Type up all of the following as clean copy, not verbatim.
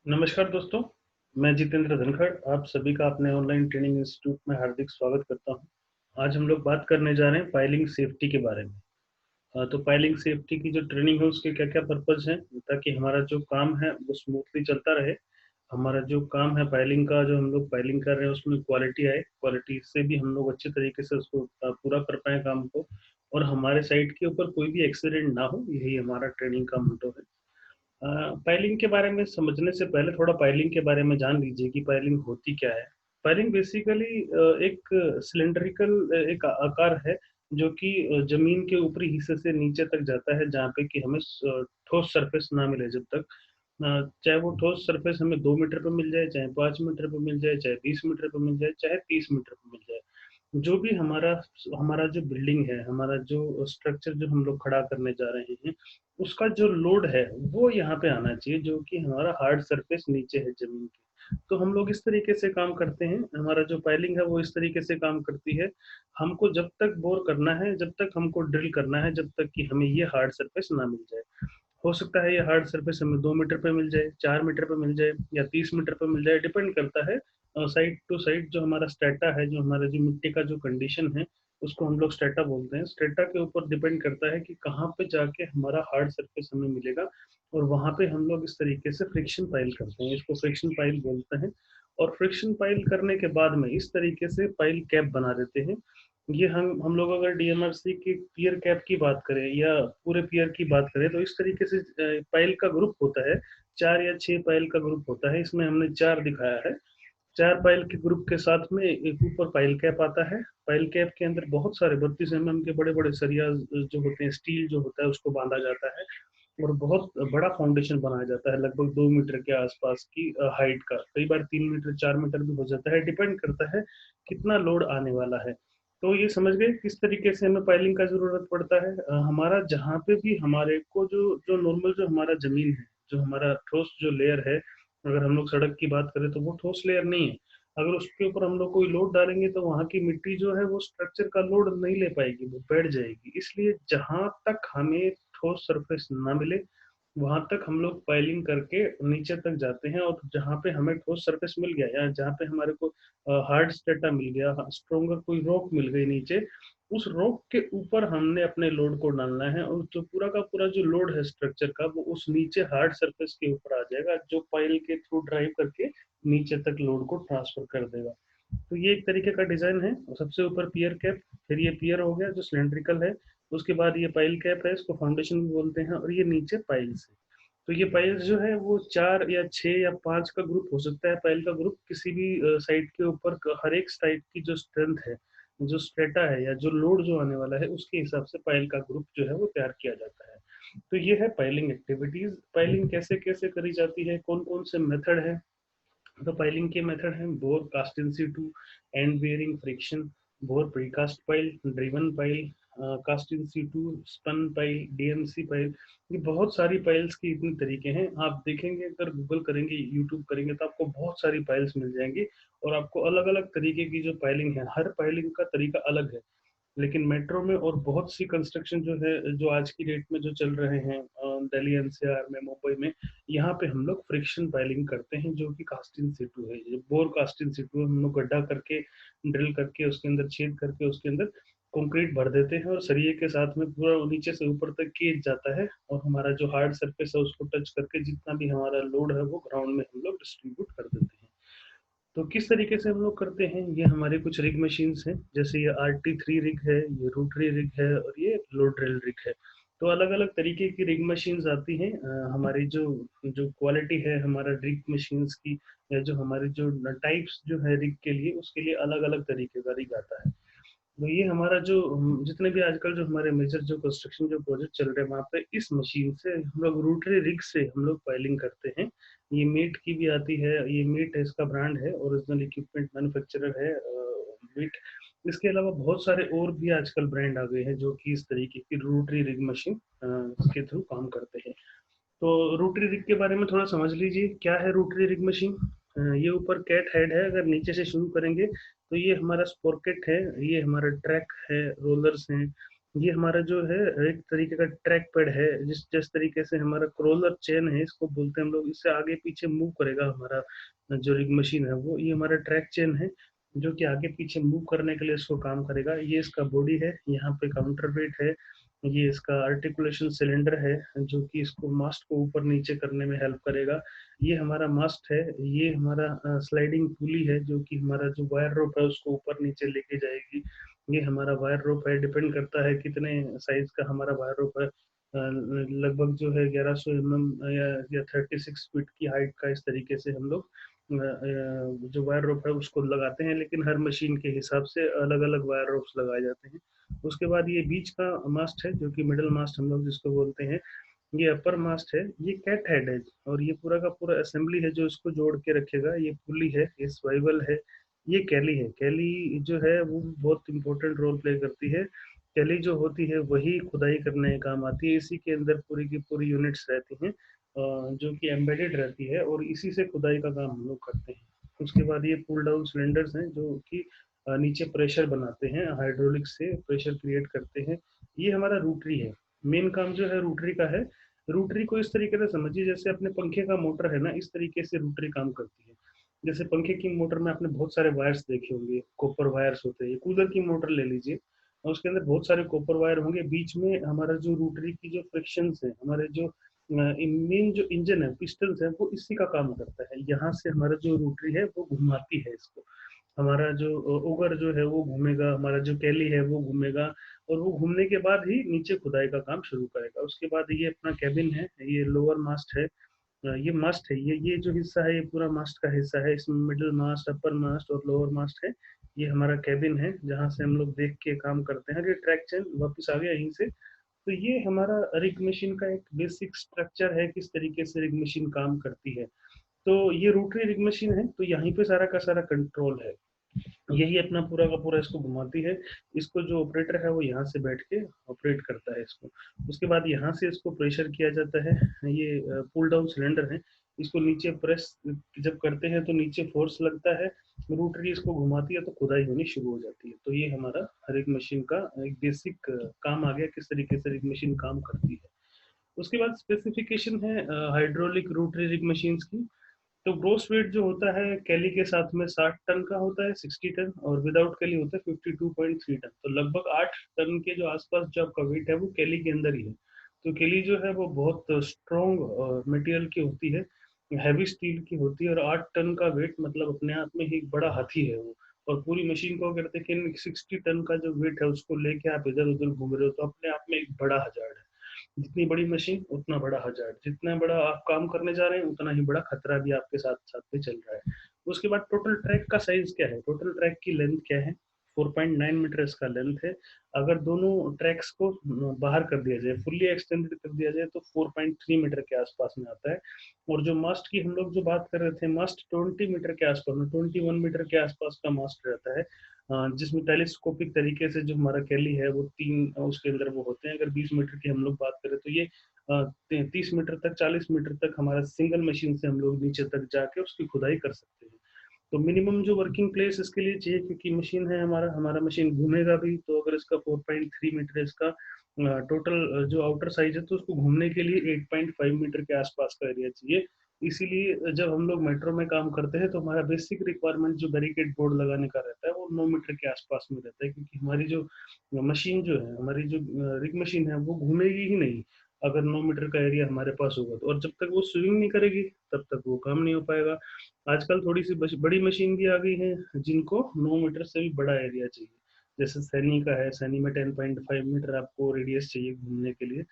नमस्कार दोस्तों, मैं जितेंद्र धनखड़ आप सभी का अपने ऑनलाइन ट्रेनिंग इंस्टीट्यूट में हार्दिक स्वागत करता हूं। आज हम लोग बात करने जा रहे हैं पाइलिंग सेफ्टी के बारे में। तो पाइलिंग सेफ्टी की जो ट्रेनिंग है उसके क्या-क्या पर्पस हैं ताकि हमारा जो काम है वो स्मूथली चलता रहे। हमारा जो काम है पाइलिंग का, जो हम लोग पाइलिंग कर रहे हैं उसमें क्वालिटी आए, क्वालिटी से भी हम लोग अच्छे तरीके से उसको पूरा कर पाएँ काम को और हमारे साइट के ऊपर कोई भी एक्सीडेंट ना हो, यही हमारा ट्रेनिंग का मोटो है। पाइलिंग के बारे में समझने से पहले थोड़ा पाइलिंग के बारे में जान लीजिए कि पाइलिंग होती क्या है। पाइलिंग बेसिकली एक सिलिंड्रिकल एक आकार है जो कि ज़मीन के ऊपरी हिस्से से नीचे तक जाता है जहाँ पे कि हमें ठोस सरफेस ना मिले जब तक। चाहे वो ठोस सरफेस हमें 2 मीटर पे मिल जाए, चाहे 5 मीटर पे मिल जाए, चाहे 20 मीटर पे मिल जाए, चाहे 30 मीटर पे मिल जाए। जो भी हमारा हमारा जो बिल्डिंग है, हमारा जो स्ट्रक्चर जो हम लोग खड़ा करने जा रहे हैं, उसका जो लोड है, वो यहाँ पे आना चाहिए जो कि हमारा हार्ड सरफेस नीचे है ज़मीन के। तो हम लोग इस तरीके से काम करते हैं, हमारा जो पाइलिंग है वो इस तरीके से काम करती है। हमको जब तक बोर करना है, जब तक हमको ड्रिल करना है, जब तक कि हमें ये हार्ड सरफेस ना मिल जाए। हो सकता है ये हार्ड सरफेस हमें 2 मीटर पे मिल जाए, 4 मीटर पे मिल जाए या 30 मीटर पे मिल जाए, डिपेंड करता है साइड टू साइड जो हमारा स्ट्रैटा है, जो हमारा जो मिट्टी का जो कंडीशन है, उसको हम लोग स्ट्रैटा बोलते हैं। स्ट्रैटा के ऊपर डिपेंड करता है कि कहाँ पे जाके हमारा हार्ड सरफेस हमें मिलेगा और वहाँ पे हम लोग इस तरीके से फ्रिक्शन पाइल करते हैं, इसको फ्रिक्शन पाइल बोलते हैं। और फ्रिक्शन पाइल करने के बाद में इस तरीके से पाइल कैप बना देते हैं। ये हम लोग अगर डीएमआरसी की पियर कैप की बात करें या पूरे पियर की बात करें तो इस तरीके से पाइल का ग्रुप होता है, 4 या 6 पाइल का ग्रुप होता है, इसमें हमने 4 दिखाया है। 4 पाइल के ग्रुप के साथ में एक ऊपर पाइल कैप आता है। पाइल कैप के अंदर बहुत सारे 32 एमएम के बड़े-बड़े सरिया जो होते हैं, स्टील जो होता है उसको बाँधा जाता है और बहुत बड़ा फाउंडेशन बनाया जाता है, लगभग 2 मीटर के आसपास की हाइट का। कई बार 3 मीटर, 4 मीटर भी हो जाता है, डिपेंड करता है कितना लोड आने वाला है। तो ये समझ गए किस तरीके से हमें पाइलिंग का ज़रूरत पड़ता है। हमारा जहाँ पे भी हमारे को जो जो नॉर्मल जो हमारा ज़मीन है, जो हमारा ठोस जो लेयर है, अगर हम लोग सड़क की बात करें तो वो ठोस लेयर नहीं है। अगर उसके ऊपर हम लोग कोई लोड डालेंगे तो वहाँ की मिट्टी जो है वो स्ट्रक्चर का लोड नहीं ले पाएगी, वो बैठ जाएगी। इसलिए जहाँ तक हमें ठोस सरफेस ना मिले, वहाँ तक हम लोग पाइलिंग करके नीचे तक जाते हैं और जहाँ पे हमें ठोस सरफेस मिल गया या जहाँ पे हमारे को हार्ड स्ट्रेटा मिल गया, स्ट्रॉन्गर कोई रॉक मिल गई नीचे, उस रॉक के ऊपर हमने अपने लोड को डालना है और जो पूरा का पूरा जो लोड है स्ट्रक्चर का वो उस नीचे हार्ड सरफेस के ऊपर आ जाएगा जो पाइल के थ्रू ड्राइव करके नीचे तक लोड को ट्रांसफर कर देगा। तो ये एक तरीके का डिजाइन है। सबसे ऊपर पियर कैप, फिर ये पियर हो गया जो सिलेंड्रिकल है, उसके बाद ये पाइल कैप है, इसको फाउंडेशन भी बोलते हैं और ये नीचे पाइल्स है। तो ये पाइल्स जो है वो 4 या 6 या 5 का ग्रुप हो सकता है। पाइल का ग्रुप किसी भी साइट के ऊपर हर एक साइट की जो स्ट्रेंथ है, जो स्ट्रेटा है या जो लोड जो आने वाला है उसके हिसाब से पाइल का ग्रुप जो है वो तैयार किया जाता है। तो ये है पाइलिंग एक्टिविटीज। पाइलिंग कैसे कैसे करी जाती है, कौन कौन से मेथड है। तो पाइलिंग के मेथड हैं bore cast in situ, and bearing friction, bore precast pile, driven pile, cast in situ, spun pile, DMC pile. ये बहुत सारी पाइल्स की इतने तरीके हैं, आप देखेंगे अगर गूगल करेंगे यूट्यूब करेंगे तो आपको बहुत सारी पाइल्स मिल जाएंगी और आपको अलग अलग तरीके की जो पाइलिंग है, हर पाइलिंग का तरीका अलग है। लेकिन मेट्रो में और बहुत सी कंस्ट्रक्शन जो है जो आज की डेट में जो चल रहे हैं दिल्ली एनसीआर में, मुंबई में, यहाँ पे हम लोग फ्रिक्शन पाइलिंग करते हैं जो कि कास्ट इन सिटू है। ये बोर कास्ट इन सिटू हम लोग गड्ढा करके, ड्रिल करके, उसके अंदर छेद करके उसके अंदर कंक्रीट भर देते हैं और सरिये के साथ में पूरा नीचे से ऊपर तक खींच जाता है और हमारा जो हार्ड सरफेस है उसको टच करके जितना भी हमारा लोड है वो ग्राउंड में हम लोग डिस्ट्रीब्यूट कर देते हैं। तो किस तरीके से हम लोग करते हैं, ये हमारे कुछ रिग मशीन्स हैं, जैसे ये RT3 रिग है, ये रोटरी रिग है और ये लो ड्रिल रिग है। तो अलग अलग तरीके की रिग मशीन्स आती हैं। हमारी जो जो क्वालिटी है हमारा रिग मशीन्स की या जो हमारी जो टाइप्स जो है रिग के लिए, उसके लिए अलग अलग तरीके का रिग आता है। तो ये हमारा जो जितने भी आजकल जो हमारे मेजर जो कंस्ट्रक्शन जो प्रोजेक्ट चल रहे हैं वहाँ पे इस मशीन से हम लोग रोटरी रिग से हम लोग पाइलिंग करते हैं। ये मीट की भी आती है, ये मीट है, इसका ब्रांड है, ओरिजिनल इक्विपमेंट मैन्युफैक्चरर है मीट। इसके अलावा बहुत सारे और भी आजकल ब्रांड आ गए हैं जो कि इस तरीके की रोटरी रिग मशीन के थ्रू काम करते हैं। तो रोटरी रिग के बारे में थोड़ा समझ लीजिए, क्या है रोटरी रिग मशीन। ये ऊपर कैट हेड है, अगर नीचे से शुरू करेंगे तो ये हमारा स्पोर्केट है, ये हमारा ट्रैक है, रोलर्स हैं, ये हमारा जो है एक तरीके का ट्रैक पैड है, जिस तरीके से हमारा क्रोलर चेन है, इसको बोलते हैं हम लोग, इससे आगे पीछे मूव करेगा हमारा जो रिग मशीन है वो, ये हमारा ट्रैक चेन है जो कि आगे पीछे मूव करने के लिए इसको काम करेगा। ये इसका बॉडी है, यहाँ पे काउंटर वेट है, ये इसका आर्टिकुलेशन सिलेंडर है जो कि इसको मास्ट को ऊपर नीचे करने में हेल्प करेगा। ये हमारा मास्ट है, ये हमारा स्लाइडिंग पुली है जो कि हमारा जो वायर रोप है उसको ऊपर नीचे लेके जाएगी। ये हमारा वायर रोप है, डिपेंड करता है कितने साइज का हमारा वायर रोप है। लगभग जो है 1100 mm या 36 फीट की हाइट का इस तरीके से हम लोग जो वायर रोप है उसको लगाते हैं, लेकिन हर मशीन के हिसाब से अलग अलग वायर रोप्स लगाए जाते हैं। उसके बाद ये बीच का मास्ट है जो कि मिडल मास्ट हम लोग जिसको बोलते हैं, ये अपर मास्ट है, ये कैट हेड है, और ये पूरा का पूरा असेंबली है जो इसको जोड़ के रखेगा। ये पुली है, ये स्वाइवल है, ये कैली है। कैली जो है वो बहुत इंपॉर्टेंट रोल प्ले करती है। कैली जो होती है वही खुदाई करने का काम आती है, इसी के अंदर पूरी की पूरी यूनिट्स रहती हैं जो कि एम्बेडेड रहती है, और इसी से खुदाई का काम हम लोग करते हैं। उसके बाद ये पुल डाउन सिलेंडर्स हैं जो कि नीचे प्रेशर बनाते हैं, हाइड्रोलिक से प्रेशर क्रिएट करते हैं। ये हमारा रूटरी है, मेन काम जो है रूटरी का है। रूटरी को इस तरीके से समझिए जैसे अपने पंखे का मोटर है ना, इस तरीके से रूटरी काम करती है। जैसे पंखे की मोटर में आपने बहुत सारे वायर्स देखे होंगे, कॉपर वायर्स होते हैं। कूलर की मोटर ले लीजिए और उसके अंदर बहुत सारे कॉपर वायर होंगे, बीच में हमारा जो रोटरी की जो फ्रिक्शन है, हमारे जो मेन जो इंजन है, पिस्टन है, वो इसी का काम करता है। यहाँ से हमारा जो रोटरी है वो घुमाती है इसको। हमारा जो ओगर जो है वो घूमेगा, हमारा जो कैली है वो घूमेगा, और वो घूमने के बाद ही नीचे खुदाई का काम शुरू करेगा। उसके बाद ये अपना कैबिन है, ये लोअर मास्ट है, ये मास्ट है, ये जो हिस्सा है ये पूरा मास्ट का हिस्सा है। इसमें मिडिल मास्ट, अपर मास्ट और लोअर मास्ट है। ये हमारा कैबिन है जहाँ से हम लोग देख के काम करते हैं। ये ट्रैक चेन वापस आ गया यहीं से। तो ये हमारा रिग मशीन का एक बेसिक स्ट्रक्चर है, किस तरीके से रिग मशीन काम करती है। तो ये रोटरी रिग मशीन है, तो यहीं पे सारा का सारा कंट्रोल है, यही अपना पूरा का पूरा इसको घुमाती है। इसको जो ऑपरेटर है वो यहाँ से बैठ के ऑपरेट करता है इसको। उसके बाद यहाँ से इसको प्रेशर किया जाता है। ये पुल डाउन सिलेंडर है, इसको नीचे प्रेस जब करते हैं तो नीचे फोर्स लगता है, रोटरी इसको घुमाती है तो खुदाई होनी शुरू हो जाती है। तो ये हमारा रिग मशीन का एक बेसिक काम आ गया, किस तरीके से रिग मशीन काम करती है। उसके बाद स्पेसिफिकेशन है हाइड्रोलिक रोटरी रिग मशीन्स की। तो ग्रोस वेट जो होता है कैली के साथ में 60 टन का होता है, 60 टन, और विदाउट कैली होता है 52.3 टन। तो लगभग 8 टन के जो आसपास जो आपका वेट है वो कैली के अंदर ही है। तो कैली जो है वो बहुत स्ट्रॉन्ग मटेरियल की होती है, हैवी स्टील की होती है, और 8 टन का वेट मतलब अपने आप में ही एक बड़ा हाथी है वो। और पूरी मशीन को अगर देखें, 60 टन का जो वेट है उसको लेके आप इधर उधर घूम रहे हो तो अपने आप में एक बड़ा हजार है। जितनी बड़ी मशीन उतना बड़ा हजार, जितना बड़ा आप काम करने जा रहे हैं उतना ही बड़ा खतरा भी आपके साथ साथ में चल रहा है। उसके बाद टोटल ट्रैक का साइज क्या है, टोटल ट्रैक की लेंथ क्या है, 4.9 मीटर इसका लेंथ है। अगर दोनों ट्रैक्स को बाहर कर दिया जाए, फुल्ली एक्सटेंडेड कर दिया जाए, तो 4.3 मीटर के आसपास में आता है। और जो मास्ट की हम लोग जो बात कर रहे थे, मास्ट 20 मीटर के आसपास में, 21 मीटर के आसपास का मास्ट रहता है, जिसमें टेलीस्कोपिक तरीके से जो हमारा कैली है वो तीन उसके अंदर वो होते हैं। अगर 20 मीटर की हम लोग बात करें तो ये 30 मीटर तक, 40 मीटर तक हमारा सिंगल मशीन से हम लोग नीचे तक जाके उसकी खुदाई कर सकते हैं। तो मिनिमम जो वर्किंग प्लेस इसके लिए चाहिए, क्योंकि मशीन है हमारा हमारा मशीन घूमेगा भी, तो अगर इसका 4.3 मीटर इसका टोटल जो आउटर साइज है, तो उसको घूमने के लिए 8.5 मीटर के आसपास का एरिया चाहिए। इसीलिए जब हम लोग मेट्रो में काम करते हैं तो हमारा बेसिक रिक्वायरमेंट जो बैरिकेड बोर्ड लगाने का रहता है वो 9 मीटर के आसपास में रहता है, क्योंकि हमारी जो मशीन जो है, हमारी जो रिग मशीन है वो घूमेगी ही नहीं अगर 9 मीटर का एरिया हमारे पास होगा तो। और जब तक वो स्विंग नहीं करेगी तब तक वो काम नहीं हो पाएगा। आजकल थोड़ी सी बड़ी मशीन भी आ गई है जिनको 9 मीटर से भी बड़ा एरिया चाहिए। जैसे सैनी का है, सैनी में 10.5 मीटर आपको रेडियस चाहिए घूमने के लिए।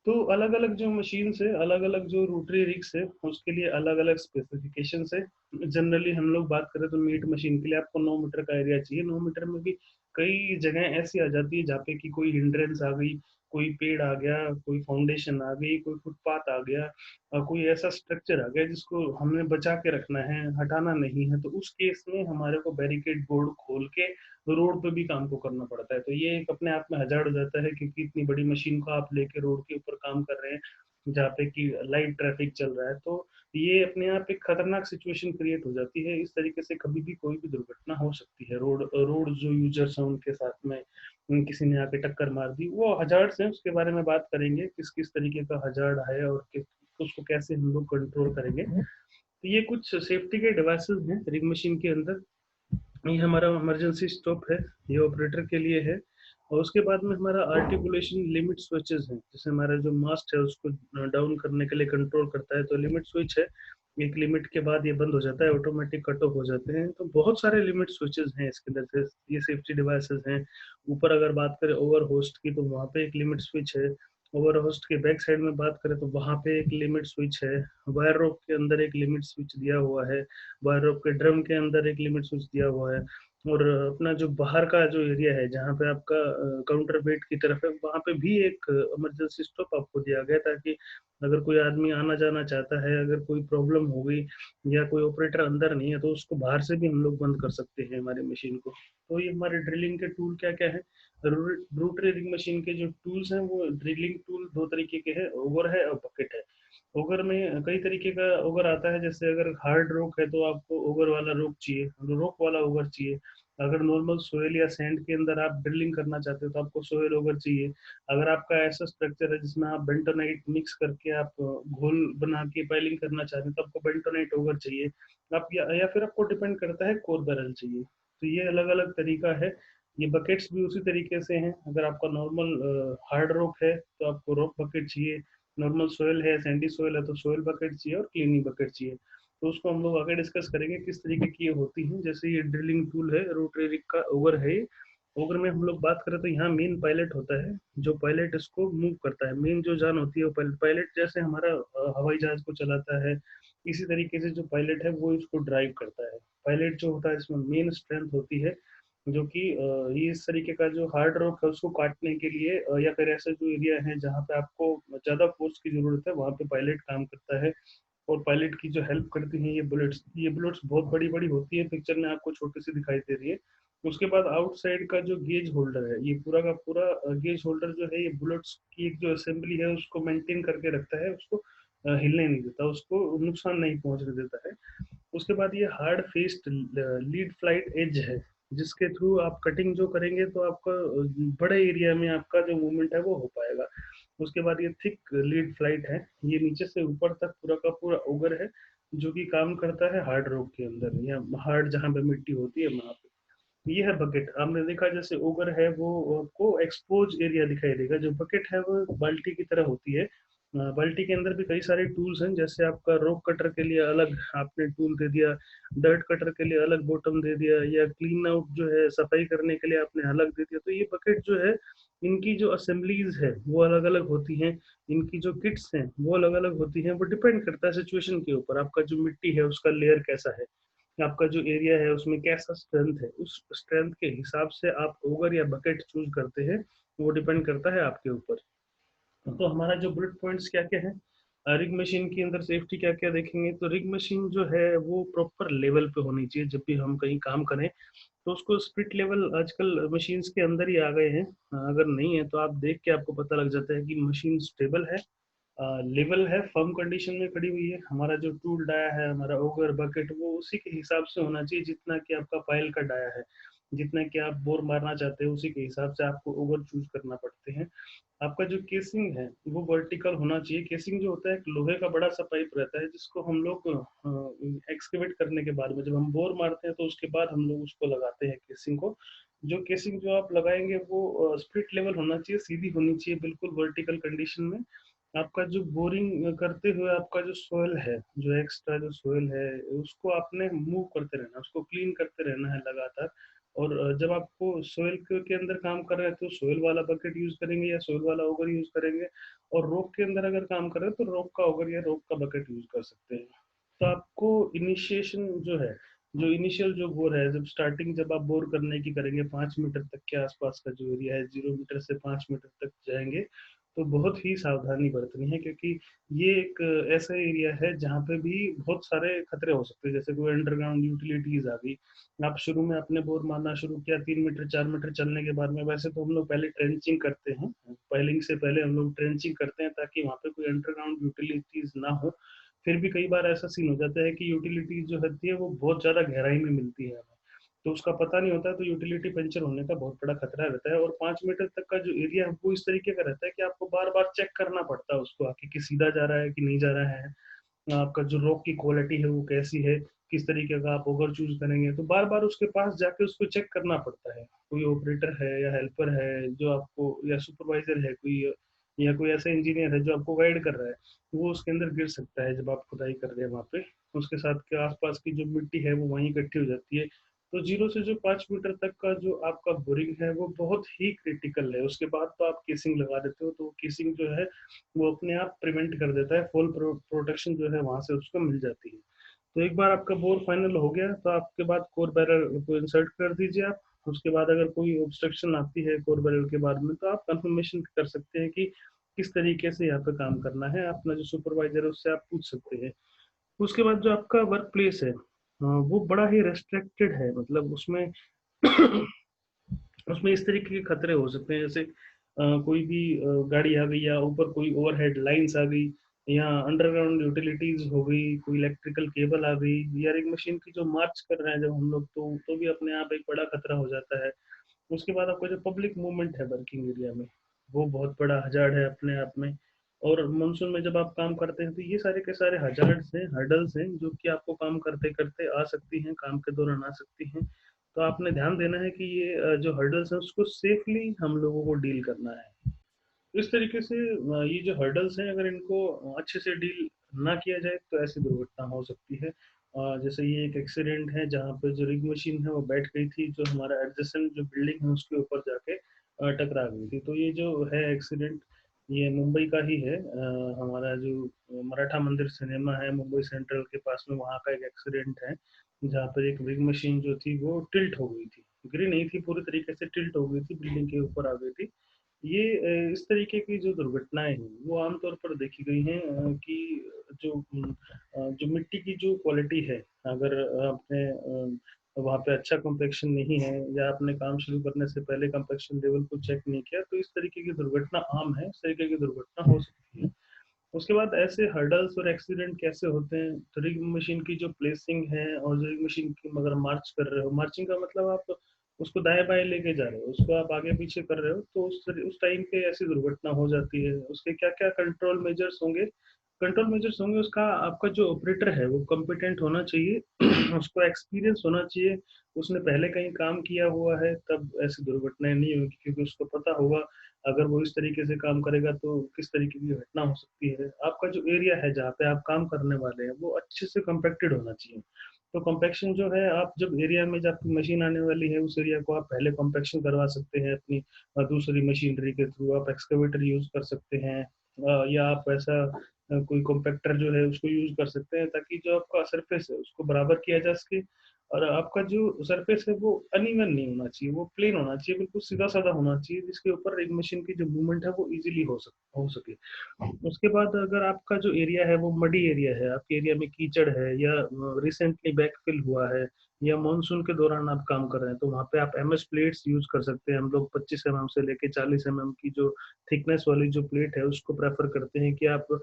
तो अलग अलग जो मशीन है, अलग अलग जो रोटरी रिग्स है, उसके लिए अलग अलग स्पेसिफिकेशन है। जनरली हम लोग बात करें तो मीट मशीन के लिए आपको 9 मीटर का एरिया चाहिए। 9 मीटर में भी कई जगह ऐसी आ जाती है जहाँ पे कि कोई हिंड्रेंस आ गई, कोई पेड़ आ गया, कोई फाउंडेशन आ गई, कोई फुटपाथ आ गया, कोई ऐसा स्ट्रक्चर आ गया जिसको हमने बचा के रखना है, हटाना नहीं है, तो उस केस में हमारे को बैरिकेड बोर्ड खोल के रोड पे भी काम को करना पड़ता है। तो ये एक अपने आप में हजार हो जाता है, क्योंकि इतनी बड़ी मशीन को आप लेके रोड के ऊपर काम कर रहे हैं, जहाँ पे कि लाइव ट्रैफिक चल रहा है, तो ये अपने आप एक खतरनाक सिचुएशन क्रिएट हो जाती है। इस तरीके से कभी भी कोई भी दुर्घटना हो सकती है। रोड रोड जो यूजर्स हैं उनके साथ में किसी ने आके टक्कर मार दी, वो हजार्ड्स हैं, उसके बारे में बात करेंगे, किस किस तरीके का हजार्ड है और उसको कैसे हम लोग कंट्रोल करेंगे। तो ये कुछ सेफ्टी के डिवाइसेस हैं रिग मशीन के अंदर। ये हमारा इमरजेंसी स्टॉप है, ये ऑपरेटर के लिए है। और उसके बाद में हमारा आर्टिकुलेशन लिमिट स्विचेस हैं, जैसे हमारा जो मास्ट है उसको डाउन करने के लिए कंट्रोल करता है, तो लिमिट स्विच है। एक लिमिट के बाद ये बंद हो जाता है, ऑटोमेटिक कट ऑफ हो जाते हैं। तो बहुत सारे लिमिट स्विचेस हैं इसके अंदर से, ये सेफ्टी डिवाइसेस हैं। ऊपर अगर बात करें ओवर होस्ट की, तो वहाँ पे एक लिमिट स्विच है। ओवर होस्ट के बैक साइड में बात करें तो वहाँ पे एक लिमिट स्विच है। वायर रोप के अंदर एक लिमिट स्विच दिया हुआ है। वायर रोप के ड्रम के अंदर एक लिमिट स्विच दिया हुआ है। और अपना जो बाहर का जो एरिया है जहाँ पे आपका काउंटर वेट की तरफ है, वहाँ पे भी एक इमरजेंसी स्टॉप आपको दिया गया, ताकि अगर कोई आदमी आना जाना चाहता है, अगर कोई प्रॉब्लम हो गई या कोई ऑपरेटर अंदर नहीं है, तो उसको बाहर से भी हम लोग बंद कर सकते हैं हमारी मशीन को। तो ये हमारे ड्रिलिंग के टूल क्या क्या है। रोटरी रिग मशीन के जो टूल्स हैं, वो ड्रिलिंग टूल दो तरीके के हैं, ओगर है और बकेट है। ओगर में कई तरीके का ओगर आता है, जैसे अगर हार्ड रॉक है तो आपको ओगर वाला रॉक चाहिए, रॉक वाला ओगर चाहिए। अगर नॉर्मल सोयल या सैंड के अंदर आप ड्रिलिंग करना चाहते हो तो आपको सोयल ओगर चाहिए। अगर आपका ऐसा स्ट्रक्चर है जिसमें आप बेंटोनाइट मिक्स करके आप घोल बना के पाइलिंग करना चाहते हैं, तो आपको बेंटोनाइट ओगर चाहिए। आप या फिर आपको डिपेंड करता है कोर बैरल चाहिए। तो ये अलग अलग तरीका है। ये बकेट्स भी उसी तरीके से हैं। अगर आपका नॉर्मल हार्ड रॉक है तो आपको रॉक बकेट चाहिए। नॉर्मल सोयल है, सैंडी सोयल है, तो सोयल बकेट चाहिए और क्लीनिंग बकेट चाहिए। तो उसको हम लोग आगे डिस्कस करेंगे किस तरीके की ये होती हैं। जैसे ये ड्रिलिंग टूल है, रोटरी रिग का ओवर है। ओवर में हम लोग बात करें तो यहाँ मेन पायलट होता है, जो पायलट इसको मूव करता है। मेन जो जान होती है वो पायलट, जैसे हमारा हवाई जहाज को चलाता है, इसी तरीके से जो पायलट है वो इसको ड्राइव करता है। पायलट जो होता है इसमें मेन स्ट्रेंथ होती है, जो कि ये इस तरीके का जो हार्ड रॉक है उसको काटने के लिए या फिर ऐसे जो एरिया है जहाँ पे आपको ज्यादा फोर्स की जरूरत है, वहाँ पे पायलट काम करता है। और पायलट की जो हेल्प करती हैं ये बुलेट्स बहुत बड़ी बड़ी होती है, पिक्चर में आपको छोटी सी दिखाई दे रही है। उसके बाद आउटसाइड का जो गेज होल्डर है, ये पूरा का पूरा गेज होल्डर जो है, ये बुलेट्स की एक जो असेंबली है उसको मेंटेन करके रखता है, उसको हिलने नहीं देता, उसको नुकसान नहीं पहुंचने देता है। उसके बाद ये hard faced lead flight edge है, जिसके थ्रू आप कटिंग जो करेंगे तो आपका बड़े एरिया में आपका जो मूवमेंट है वो हो पाएगा। उसके बाद ये थिक लीड फ्लाइट है, ये नीचे से ऊपर तक पूरा का पूरा ओगर है, जो कि काम करता है हार्ड रॉक के अंदर या हार्ड जहाँ पे मिट्टी होती है वहां पे। ये है बकेट। आपने देखा जैसे ओगर है वो आपको एक्सपोज एरिया दिखाई देगा, जो बकेट है वो बाल्टी की तरह होती है। बाल्टी के अंदर भी कई सारे टूल्स हैं, जैसे आपका रॉक कटर के लिए अलग आपने टूल दे दिया, डर्ट कटर के लिए अलग बॉटम दे दिया, या क्लीन आउट जो है सफाई करने के लिए आपने अलग दे दिया। तो ये बकेट जो है, इनकी जो असेंबलीज है वो अलग अलग होती हैं। इनकी जो किट्स हैं वो अलग अलग होती हैं। वो डिपेंड करता है सिचुएशन के ऊपर, आपका जो मिट्टी है उसका लेयर कैसा है, आपका जो एरिया है उसमें कैसा स्ट्रेंथ है, उस स्ट्रेंथ के हिसाब से आप ओगर या बकेट चूज करते हैं। वो डिपेंड करता है आपके ऊपर। तो हमारा जो बुलेट पॉइंट्स क्या क्या है, रिग मशीन के अंदर सेफ्टी क्या क्या देखेंगे, तो रिग मशीन जो है वो प्रॉपर लेवल पे होनी चाहिए। जब भी हम कहीं काम करें तो उसको स्पिरिट लेवल आजकल मशीन्स के अंदर ही आ गए हैं। अगर नहीं है तो आप देख के आपको पता लग जाता है कि मशीन स्टेबल है, लेवल है, फर्म कंडीशन में खड़ी हुई है। हमारा जो टूल डाया है, हमारा ओगर बकेट, वो उसी के हिसाब से होना चाहिए जितना कि आपका पायल का डाया है। जितना कि आप बोर मारना चाहते हैं उसी के हिसाब से आपको ओवर चूज करना पड़ते हैं। आपका जो केसिंग है वो वर्टिकल होना चाहिए। केसिंग जो होता है एक लोहे का बड़ा सा पाइप रहता है, जिसको हम लोग एक्सकेवेट करने के बाद में जब हम बोर मारते हैं तो उसके बाद हम लोग उसको लगाते हैं केसिंग को। जो केसिंग जो आप लगाएंगे वो स्प्लिट लेवल होना चाहिए, सीधी होनी चाहिए, बिल्कुल वर्टिकल कंडीशन में। आपका जो बोरिंग करते हुए आपका जो सोयल है, जो एक्स्ट्रा जो सोयल है, उसको आपने मूव करते रहना, उसको क्लीन करते रहना है लगातार। और जब आपको सोयल के अंदर काम कर रहे हैं तो सोयल वाला बकेट यूज करेंगे या सोयल वाला ओगर यूज करेंगे। और रोक के अंदर अगर काम कर रहे हैं तो रोक का ओगर या रोक का बकेट यूज कर सकते हैं। तो आपको इनिशिएशन जो है, जो इनिशियल जो बोर है, जब स्टार्टिंग जब आप बोर करने की करेंगे 5 मीटर तक के आसपास का जो एरिया है, 0 मीटर से 5 मीटर तक जाएंगे, तो बहुत ही सावधानी बरतनी है, क्योंकि ये एक ऐसा एरिया है जहाँ पे भी बहुत सारे खतरे हो सकते हैं। जैसे कोई अंडरग्राउंड यूटिलिटीज आ गई, आप शुरू में आपने बोर मारना शुरू किया 3 मीटर 4 मीटर चलने के बाद में, वैसे तो हम लोग पहले ट्रेंचिंग करते हैं, पाइलिंग से पहले हम लोग ट्रेंचिंग करते हैं ताकि वहाँ पे कोई अंडरग्राउंड यूटिलिटीज ना हो। फिर भी कई बार ऐसा सीन हो जाता है कि यूटिलिटीज जो होती है वो बहुत ज्यादा गहराई में मिलती है, तो उसका पता नहीं होता है, तो यूटिलिटी पंचर होने का बहुत बड़ा खतरा रहता है। और 5 मीटर तक का जो एरिया है वो इस तरीके का रहता है कि आपको बार बार चेक करना पड़ता है उसको आके कि सीधा जा रहा है कि नहीं जा रहा है, आपका जो रॉक की क्वालिटी है वो कैसी है, किस तरीके का आप ओवर चूज करेंगे, तो बार बार उसके पास जाके उसको चेक करना पड़ता है। कोई ऑपरेटर है या हेल्पर है जो आपको, या सुपरवाइजर है कोई, या कोई ऐसा इंजीनियर है जो आपको गाइड कर रहा है, वो उसके अंदर गिर सकता है जब आप खुदाई कर रहे हैं वहाँ पे। उसके साथ के आसपास की जो मिट्टी है वो वहीं इकट्ठी हो जाती है। तो 0 से जो 5 मीटर तक का जो आपका बोरिंग है वो बहुत ही क्रिटिकल है। उसके बाद तो आप केसिंग लगा देते हो, तो केसिंग जो है वो अपने आप प्रिवेंट कर देता है, फुल प्रोटेक्शन जो है वहां से उसको मिल जाती है। तो एक बार आपका बोर फाइनल हो गया तो आपके बाद कोर बैरल को इंसर्ट कर दीजिए आप। उसके बाद अगर कोई ऑब्स्ट्रक्शन आती है कोर बैरल के बाद में, तो आप कंफर्मेशन कर सकते हैं कि किस तरीके से यहाँ पे काम करना है, अपना जो सुपरवाइजर है उससे आप पूछ सकते हैं। उसके बाद जो आपका वर्क प्लेस है, वो बड़ा ही रेस्ट्रिक्टेड है, मतलब उसमें उसमें इस तरीके के खतरे हो सकते हैं, जैसे कोई भी गाड़ी आ गई, या ऊपर कोई ओवरहेड लाइंस आ गई, या अंडरग्राउंड यूटिलिटीज हो गई, कोई इलेक्ट्रिकल केबल आ गई, या एक मशीन की जो मार्च कर रहे हैं जब हम लोग, तो भी अपने आप एक बड़ा खतरा हो जाता है। उसके बाद आपका जो पब्लिक मूवमेंट है वर्किंग एरिया में, वो बहुत बड़ा हजार्ड है अपने आप में। और मानसून में जब आप काम करते हैं तो ये सारे के सारे हजार्ड्स हैं, हर्डल्स हैं, जो कि आपको काम करते करते आ सकती हैं, काम के दौरान आ सकती हैं। तो आपने ध्यान देना है कि ये जो हर्डल्स हैं उसको सेफली हम लोगों को डील करना है। तो इस तरीके से ये जो हर्डल्स हैं अगर इनको अच्छे से डील ना किया जाए तो ऐसी दुर्घटना हो सकती है। जैसे ये एक एक्सीडेंट है जहाँ पे जो रिग मशीन है वो बैठ गई थी, जो हमारा एडजेसेंट जो बिल्डिंग है उसके ऊपर जाके टकरा गई थी। तो ये जो है एक्सीडेंट, ये मुंबई का ही है। हमारा जो मराठा मंदिर सिनेमा है मुंबई सेंट्रल के पास में, वहाँ का एक एक्सीडेंट है जहाँ पर एक रिग मशीन जो थी वो टिल्ट हो गई थी, गिरी नहीं थी, पूरी तरीके से टिल्ट हो गई थी, बिल्डिंग के ऊपर आ गई थी। ये इस तरीके की जो दुर्घटनाएं हैं वो आमतौर पर देखी गई हैं कि जो मिट्टी की जो क्वालिटी है, अगर आपने वहाँ पे अच्छा कम्पेक्शन नहीं है, या आपने काम शुरू करने से पहले कम्पेक्शन लेवल को चेक नहीं किया, तो इस तरीके की दुर्घटना आम है, इस तरीके की दुर्घटना हो सकती है। उसके बाद ऐसे हर्डल्स और एक्सीडेंट कैसे होते हैं, तो रिग मशीन की जो प्लेसिंग है, और जो रिग मशीन की अगर मार्च कर रहे हो, मार्चिंग का मतलब आप उसको दाएं बाएं लेके जा रहे हो, उसको आप आगे पीछे कर रहे हो, तो उस टाइम पे ऐसी दुर्घटना हो जाती है। उसके क्या क्या कंट्रोल मेजर्स होंगे, कंट्रोल मेजर्स होंगे, उसका आपका जो ऑपरेटर है वो कॉम्पिटेंट होना चाहिए उसको एक्सपीरियंस होना चाहिए, उसने पहले कहीं काम किया हुआ है, तब ऐसी दुर्घटनाएं नहीं होगी, क्योंकि उसको पता होगा अगर वो इस तरीके से काम करेगा तो किस तरीके की घटना हो सकती है। आपका जो एरिया है जहाँ पे आप काम करने वाले हैं वो अच्छे से कम्पेक्टेड होना चाहिए। तो कम्पेक्शन जो है, आप जब एरिया में जब आपकी मशीन आने वाली है उस एरिया को आप पहले कम्पेक्शन करवा सकते हैं अपनी दूसरी मशीनरी के थ्रू, आप एक्सकेवेटर यूज कर सकते हैं, या आप ऐसा कोई कॉम्पैक्टर जो है उसको यूज कर सकते हैं, ताकि जो आपका सरफेस है उसको बराबर किया जा सके। और आपका जो सरफेस है वो अनइवन नहीं होना चाहिए, वो प्लेन होना चाहिए, बिल्कुल सीधा साधा होना चाहिए, जिसके ऊपर एक मशीन की जो मूवमेंट है वो इजीली हो सके। उसके बाद अगर आपका जो एरिया है वो मडी एरिया है, आपके एरिया में कीचड़ है, या रिसेंटली बैकफिल हुआ है, या मानसून के दौरान आप काम कर रहे हैं, तो वहाँ पे आप एमएस प्लेट्स यूज कर सकते हैं। हम लोग 25 mm से लेके 40 mm की जो थिकनेस वाली जो प्लेट है उसको प्रेफर करते हैं कि आप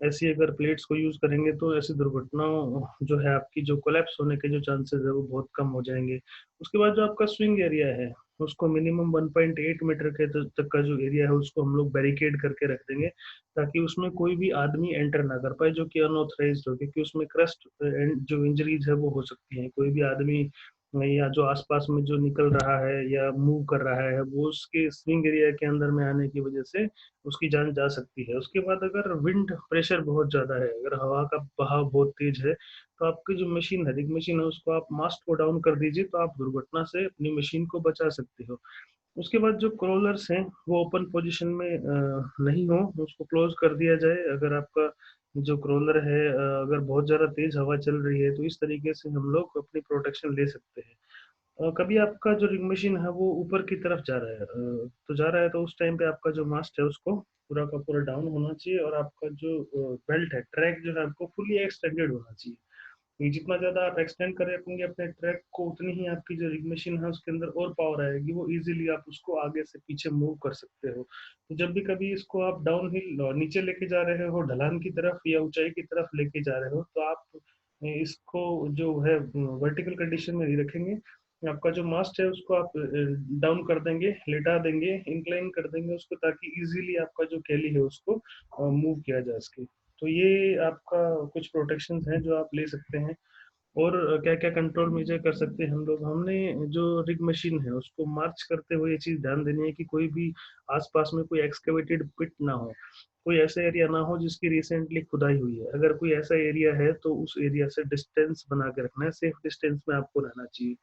ऐसी अगर प्लेट्स को यूज करेंगे तो ऐसी दुर्घटनाओं जो है आपकी जो कोलैप्स होने के जो चांसेस है वो बहुत कम हो जाएंगे। उसके बाद जो आपका स्विंग एरिया है उसको मिनिमम 1.8 मीटर के तक का जो एरिया है उसको हम लोग बैरिकेड करके रख देंगे, ताकि उसमें कोई भी आदमी एंटर ना कर पाए जो कि अनऑथराइज्ड हो, क्योंकि उसमें क्रस्ट जो इंजरीज है वो हो सकती हैं। कोई भी आदमी या जो आसपास में जो निकल रहा है या मूव कर रहा है वो उसके स्विंग एरिया के अंदर में आने की वजह से उसकी जान जा सकती है। उसके बाद अगर विंड प्रेशर बहुत ज्यादा है, अगर हवा का बहाव बहुत तेज है, तो आपकी जो मशीन है, रिग मशीन है, उसको आप मास्ट को डाउन कर दीजिए, तो आप दुर्घटना से अपनी मशीन को बचा सकते हो। उसके बाद जो क्रोलर्स हैं वो ओपन पोजीशन में नहीं हो, उसको क्लोज कर दिया जाए। अगर आपका जो क्रोलर है अगर बहुत ज्यादा तेज हवा चल रही है, तो इस तरीके से हम लोग अपनी प्रोटेक्शन ले सकते हैं। कभी आपका जो रिग मशीन है वो ऊपर की तरफ जा रहा है, तो जा रहा है, तो उस टाइम पे आपका जो मास्ट है उसको पूरा का पूरा डाउन होना चाहिए और आपका जो बेल्ट है, ट्रैक जो है आपको फुली एक्सटेंडेड होना चाहिए। ये जितना ज़्यादा आप एक्सटेंड कर रखेंगे अपने ट्रैक को, उतनी ही आपकी जो रिग मशीन है उसके अंदर और पावर आएगी, वो इजीली आप उसको आगे से पीछे मूव कर सकते हो। तो जब भी कभी इसको आप डाउन हिल नीचे लेके जा रहे हो, ढलान की तरफ या ऊंचाई की तरफ लेके जा रहे हो, तो आप इसको जो है वर्टिकल कंडीशन में नहीं रखेंगे। आपका जो मास्ट है उसको आप डाउन कर देंगे, लेटा देंगे, इंक्लाइन कर देंगे उसको, ताकि इजीली आपका जो कैली है उसको मूव किया जा सके। तो ये आपका कुछ प्रोटेक्शन हैं जो आप ले सकते हैं। और क्या क्या कंट्रोल मेजर कर सकते हैं हम लोग, हमने जो रिग मशीन है उसको मार्च करते हुए ये चीज ध्यान देनी है कि कोई भी आसपास में कोई एक्सकेवेटेड पिट ना हो, कोई ऐसा एरिया ना हो जिसकी रिसेंटली खुदाई हुई है। अगर कोई ऐसा एरिया है तो उस एरिया से डिस्टेंस बना के रखना है, सेफ डिस्टेंस में आपको रहना चाहिए।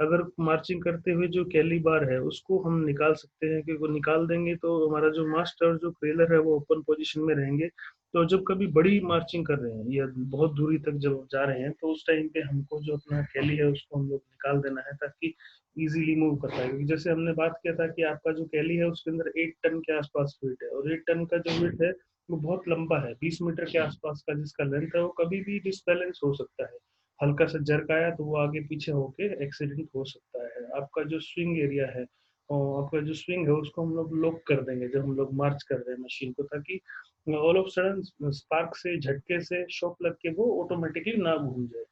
अगर मार्चिंग करते हुए जो कैली बार है उसको हम निकाल सकते हैं, क्योंकि निकाल देंगे तो हमारा जो मास्टर और जो ट्रेलर है वो ओपन पोजीशन में रहेंगे। तो जब कभी बड़ी मार्चिंग कर रहे हैं या बहुत दूरी तक जब जा रहे हैं, तो उस टाइम पे हमको जो अपना कैली है उसको हम लोग निकाल देना है, ताकि इजीली मूव कर पाए। क्योंकि जैसे हमने बात किया था कि आपका जो कैली है उसके अंदर 8 टन के आसपास वेट है, और 8 टन का जो वेट है वो बहुत लंबा है, 20 मीटर के आसपास का जिसका लेंथ है, वो कभी भी डिसबैलेंस हो सकता है। हल्का सा जर्क आया तो वो आगे पीछे होके एक्सीडेंट हो सकता है। आपका जो स्विंग एरिया है और आपका जो स्विंग है उसको हम लोग लॉक कर देंगे जब हम लोग मार्च कर रहे हैं मशीन को, ताकि ऑल ऑफ सडन स्पार्क से, झटके से शॉक लग के वो ऑटोमेटिकली ना घूम जाए।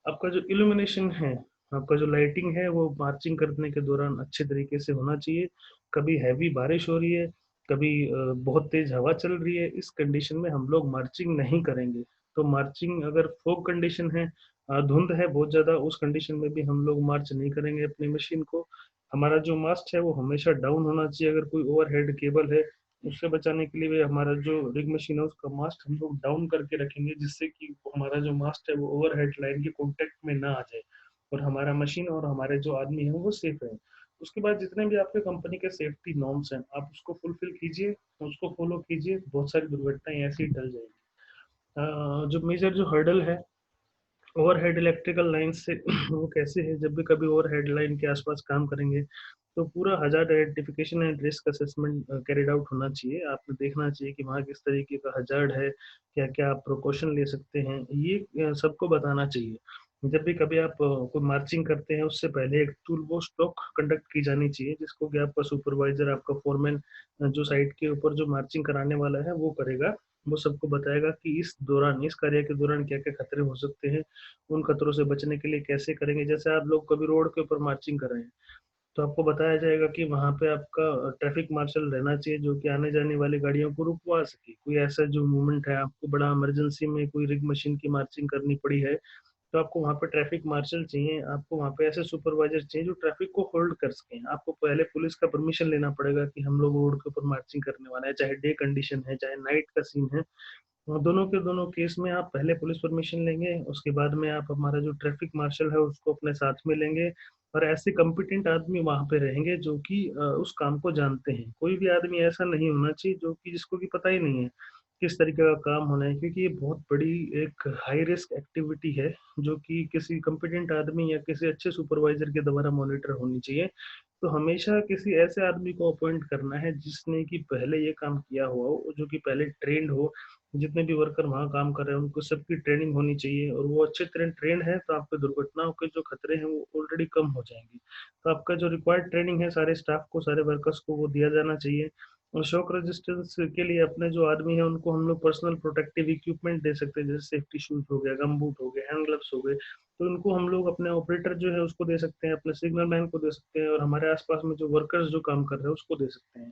आपका जो इल्यूमिनेशन है, आपका जो लाइटिंग है, वो मार्चिंग करने के दौरान अच्छे तरीके से होना चाहिए। कभी हैवी बारिश हो रही है, कभी बहुत तेज हवा चल रही है, इस कंडीशन में हम लोग मार्चिंग नहीं करेंगे। तो मार्चिंग, अगर फोग कंडीशन है, धुंध है बहुत ज्यादा, उस कंडीशन में भी हम लोग मार्च नहीं करेंगे अपनी मशीन को। हमारा जो मास्ट है वो हमेशा डाउन होना चाहिए। अगर कोई ओवरहेड केबल है, उससे बचाने के लिए भी हमारा जो रिग मशीन है उसका मास्ट हम लोग डाउन करके रखेंगे, जिससे कि हमारा जो मास्ट है वो ओवरहेड लाइन के कॉन्टेक्ट में ना आ जाए, और हमारा मशीन और हमारे जो आदमी है वो सेफ है। उसके बाद जितने भी आपके कंपनी के सेफ्टी नॉर्म्स हैं आप उसको फुलफिल कीजिए, उसको फॉलो कीजिए, बहुत सारी दुर्घटनाएं ऐसी ही टल जाएंगी। जो मेजर जो हर्डल है ओवरहेड इलेक्ट्रिकल लाइन से वो कैसे है, जब भी कभी ओवरहेड लाइन के आसपास काम करेंगे तो पूरा hazard identification and risk assessment carried out होना चाहिए। आपने देखना चाहिए कि वहाँ किस तरीके का हजार्ड है, क्या क्या आप प्रिकॉशन ले सकते हैं, ये सबको बताना चाहिए। जब भी कभी आप कोई मार्चिंग करते हैं उससे पहले एक टूल बॉक्स टॉक कंडक्ट की जानी चाहिए, जिसको कि आपका सुपरवाइजर, आपका फोरमैन, जो साइट के ऊपर जो मार्चिंग कराने वाला है वो करेगा। वो सबको बताएगा कि इस दौरान, इस कार्य के दौरान क्या क्या खतरे हो सकते हैं, उन खतरों से बचने के लिए कैसे करेंगे। जैसे आप लोग कभी रोड के ऊपर मार्चिंग कर रहे हैं तो आपको बताया जाएगा कि वहां पे आपका ट्रैफिक मार्शल रहना चाहिए, जो कि आने जाने वाली गाड़ियों को रुकवा सके। कोई ऐसा जो मूवमेंट है, आपको बड़ा इमरजेंसी में कोई रिग मशीन की मार्चिंग करनी पड़ी है, तो आपको वहाँ पे ट्रैफिक मार्शल चाहिए, आपको वहाँ पे ऐसे सुपरवाइजर चाहिए जो ट्रैफिक को होल्ड कर सकें। आपको पहले पुलिस का परमिशन लेना पड़ेगा कि हम लोग रोड के ऊपर मार्चिंग करने वाले हैं, चाहे डे कंडीशन है चाहे नाइट का सीन है। दोनों के दोनों केस में आप पहले पुलिस परमिशन लेंगे, उसके बाद में आप हमारा जो ट्रैफिक मार्शल है उसको अपने साथ में लेंगे। और ऐसे कम्पिटेंट आदमी वहां पे रहेंगे जो कि उस काम को जानते हैं। कोई भी आदमी ऐसा नहीं होना चाहिए जो कि जिसको कि पता ही नहीं है किस तरीके का काम होना है, क्योंकि ये बहुत बड़ी एक हाई रिस्क एक्टिविटी है, जो कि किसी कम्पिटेंट आदमी या किसी अच्छे सुपरवाइजर के द्वारा मॉनिटर होनी चाहिए। तो हमेशा किसी ऐसे आदमी को अपॉइंट करना है जिसने कि पहले ये काम किया हुआ हो, जो कि पहले ट्रेंड हो। जितने भी वर्कर वहाँ काम कर रहे हैं उनको सबकी ट्रेनिंग होनी चाहिए, और वो अच्छे तरह ट्रेंड है तो आपके दुर्घटनाओं के जो खतरे हैं वो ऑलरेडी कम हो जाएंगे। तो आपका जो रिक्वायर्ड ट्रेनिंग है सारे स्टाफ को, सारे वर्कर्स को वो दिया जाना चाहिए। और शॉक रेजिस्टेंस के लिए अपने जो आदमी है उनको हम लोग पर्सनल प्रोटेक्टिव इक्विपमेंट दे सकते हैं, जैसे सेफ्टी शूज हो गया, गम बूट हो गए, हैंड ग्लव्स हो गए। तो उनको हम लोग अपने ऑपरेटर जो है उसको दे सकते हैं, अपने सिग्नल मैन को दे सकते हैं, और हमारे आसपास में जो वर्कर्स जो काम कर रहे हैं उसको दे सकते हैं।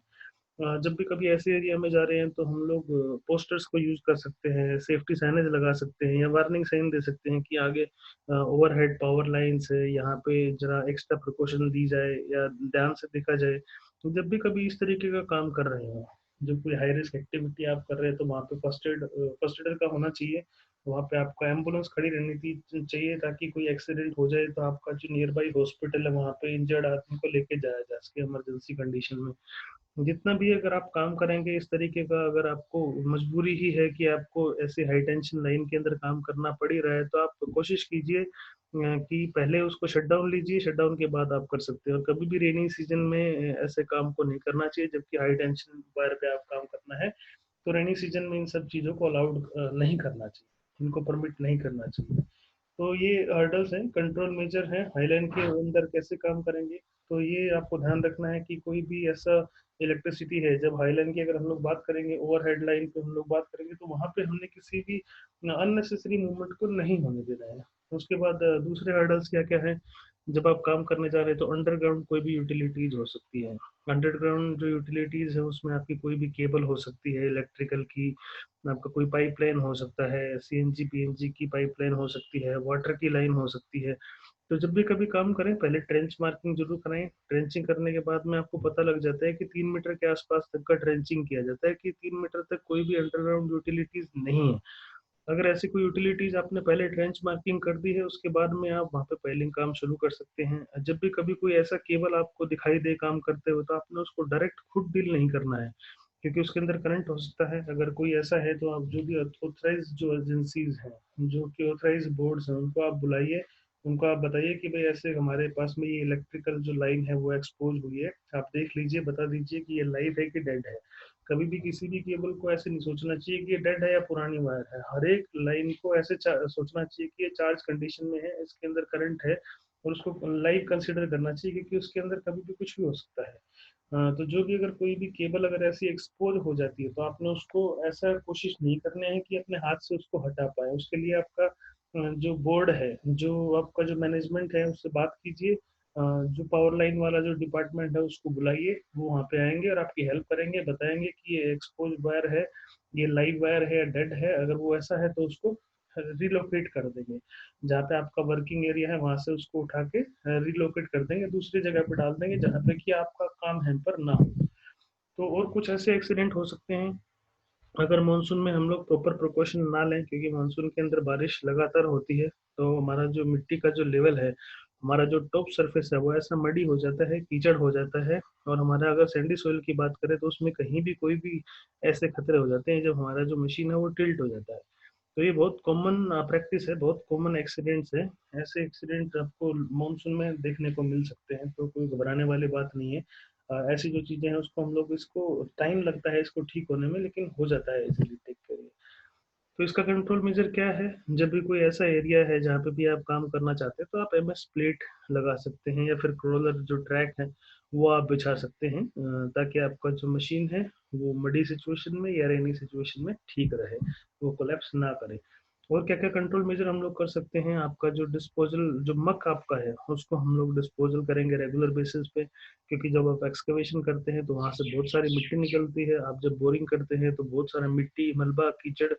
जब भी कभी ऐसे एरिया में जा रहे हैं तो हम लोग पोस्टर्स को यूज कर सकते हैं, सेफ्टी साइनेज लगा सकते हैं, या वार्निंग साइन दे सकते हैं कि आगे ओवरहेड पावर लाइन्स है, यहाँ पे जरा एक्स्ट्रा प्रिकॉशन दी जाए या ध्यान से देखा जाए। तो जब भी कभी इस तरीके का काम कर रहे हो, जो कोई हाई रिस्क एक्टिविटी आप कर रहे हैं, तो वहाँ पे फर्स्ट एड का होना चाहिए। वहाँ पे आपको एम्बुलेंस खड़ी रहनी थी चाहिए, ताकि कोई एक्सीडेंट हो जाए तो आपका जो नियर बाई हॉस्पिटल है वहाँ पे इंजर्ड आदमी को लेके जाया जा सके इमरजेंसी कंडीशन में। जितना भी अगर आप काम करेंगे इस तरीके का, अगर आपको मजबूरी ही है कि आपको ऐसे हाई टेंशन लाइन के अंदर काम करना पड़ ही रहा है, तो आप कोशिश कीजिए कि पहले उसको शट डाउन लीजिए, शट डाउन के बाद आप कर सकते हैं। और कभी भी रेनी सीजन में ऐसे काम को नहीं करना चाहिए जबकि हाई टेंशन वायर पे आप काम करना है। तो रेनी सीजन में इन सब चीज़ों को अलाउड नहीं करना चाहिए, इनको परमिट नहीं करना चाहिए। तो ये हर्डल्स हैं, कंट्रोल मेजर हैं, हाईलाइन के अंदर कैसे काम करेंगे। तो ये आपको ध्यान रखना है कि कोई भी ऐसा इलेक्ट्रिसिटी है, जब हाईलाइन की अगर हम लोग बात करेंगे, ओवरहेड लाइन पे हम लोग बात करेंगे, तो वहां पे हमने किसी भी अननेसेसरी मूवमेंट को नहीं होने देना है। उसके बाद दूसरे हर्डल्स क्या क्या है, जब आप काम करने जा रहे हैं तो अंडरग्राउंड कोई भी यूटिलिटीज हो सकती है। अंडरग्राउंड जो यूटिलिटीज है उसमें आपकी कोई भी केबल हो सकती है इलेक्ट्रिकल की, आपका कोई पाइपलाइन हो सकता है, सीएनजी पीएनजी की पाइपलाइन हो सकती है, वाटर की लाइन हो सकती है। तो जब भी कभी काम करें पहले ट्रेंच मार्किंग जरूर कराएं। ट्रेंचिंग करने के बाद में आपको पता लग जाता है कि 3 मीटर के आसपास तक का ट्रेंचिंग किया जाता है, कि 3 मीटर तक कोई भी अंडरग्राउंड यूटिलिटीज नहीं है। अगर ऐसी कोई यूटिलिटीज आपने पहले ट्रेंच मार्किंग कर दी है, उसके बाद में आप वहाँ पे पाइलिंग काम शुरू कर सकते हैं। जब भी कभी कोई ऐसा केबल आपको दिखाई दे काम करते हुए, तो आपने उसको डायरेक्ट खुद डील नहीं करना है, क्योंकि उसके अंदर करंट हो सकता है। अगर कोई ऐसा है तो आप जो भी ऑथराइज जो एजेंसीज हैं, जो कि ऑथराइज बोर्ड्स हैं, उनको आप बुलाइए, उनको आप बताइए कि भाई ऐसे हमारे पास में ये इलेक्ट्रिकल जो लाइन है वो एक्सपोज हुई है, आप देख लीजिए, बता दीजिए कि ये लाइव है कि डेड है। कभी भी किसी भी केबल को ऐसे नहीं सोचना चाहिए कि ये डेड है या पुरानी वायर है। हर एक लाइन को ऐसे सोचना चाहिए कि ये चार्ज कंडीशन में है, इसके अंदर करंट है, और उसको लाइव कंसिडर करना चाहिए, क्योंकि उसके अंदर कभी भी कुछ भी हो सकता है। तो जो भी अगर कोई भी केबल अगर ऐसी एक्सपोज हो जाती है, तो आपने उसको ऐसा कोशिश नहीं करना है कि अपने हाथ से उसको हटा पाए। उसके लिए आपका जो बोर्ड है, जो आपका जो मैनेजमेंट है, उससे बात कीजिए। जो पावर लाइन वाला जो डिपार्टमेंट है उसको बुलाइए, वो वहाँ पे आएंगे और आपकी हेल्प करेंगे, बताएंगे कि ये एक्सपोज वायर है, ये लाइव वायर है या डेड है। अगर वो ऐसा है तो उसको रिलोकेट कर देंगे, जहाँ पे आपका वर्किंग एरिया है वहां से उसको उठा के रिलोकेट कर देंगे, दूसरी जगह पे डाल देंगे जहाँ पे कि आपका काम हैम्पर ना हो। तो और कुछ ऐसे एक्सीडेंट हो सकते हैं अगर मानसून में हम लोग प्रॉपर प्रिकॉशन ना लें, क्योंकि मानसून के अंदर बारिश लगातार होती है, तो हमारा जो मिट्टी का जो लेवल है, हमारा जो टॉप सरफेस है, वो ऐसा मडी हो जाता है, कीचड़ हो जाता है। और हमारा अगर सैंडी सोइल की बात करें तो उसमें कहीं भी कोई भी ऐसे खतरे हो जाते हैं जब हमारा जो मशीन है वो टिल्ट हो जाता है। तो ये बहुत कॉमन प्रैक्टिस है, बहुत कॉमन एक्सीडेंट्स है। ऐसे एक्सीडेंट आपको मानसून में देखने को मिल सकते हैं, तो कोई घबराने वाली बात नहीं है। ऐसी जो चीजें हैं उसको हम लोग, इसको टाइम लगता है इसको ठीक होने में, लेकिन हो जाता है इजीली, टेक करिए। तो इसका कंट्रोल मेजर क्या है, जब भी कोई ऐसा एरिया है जहाँ पे भी आप काम करना चाहते हैं, तो आप एमएस प्लेट लगा सकते हैं, या फिर क्रोलर जो ट्रैक है वो आप बिछा सकते हैं, ताकि आपका जो मशीन है वो मडी सिचुएशन में या रेनी सिचुएशन में ठीक रहे, वो कोलैप्स ना करे। और क्या क्या कंट्रोल मेजर हम लोग कर सकते हैं, आपका जो डिस्पोजल जो मक आपका है उसको हम लोग डिस्पोजल करेंगे रेगुलर बेसिस पे, क्योंकि जब आप एक्सकवेशन करते हैं तो वहां से बहुत सारी मिट्टी निकलती है। आप जब बोरिंग करते हैं तो बहुत सारा मिट्टी, मलबा, कीचड़,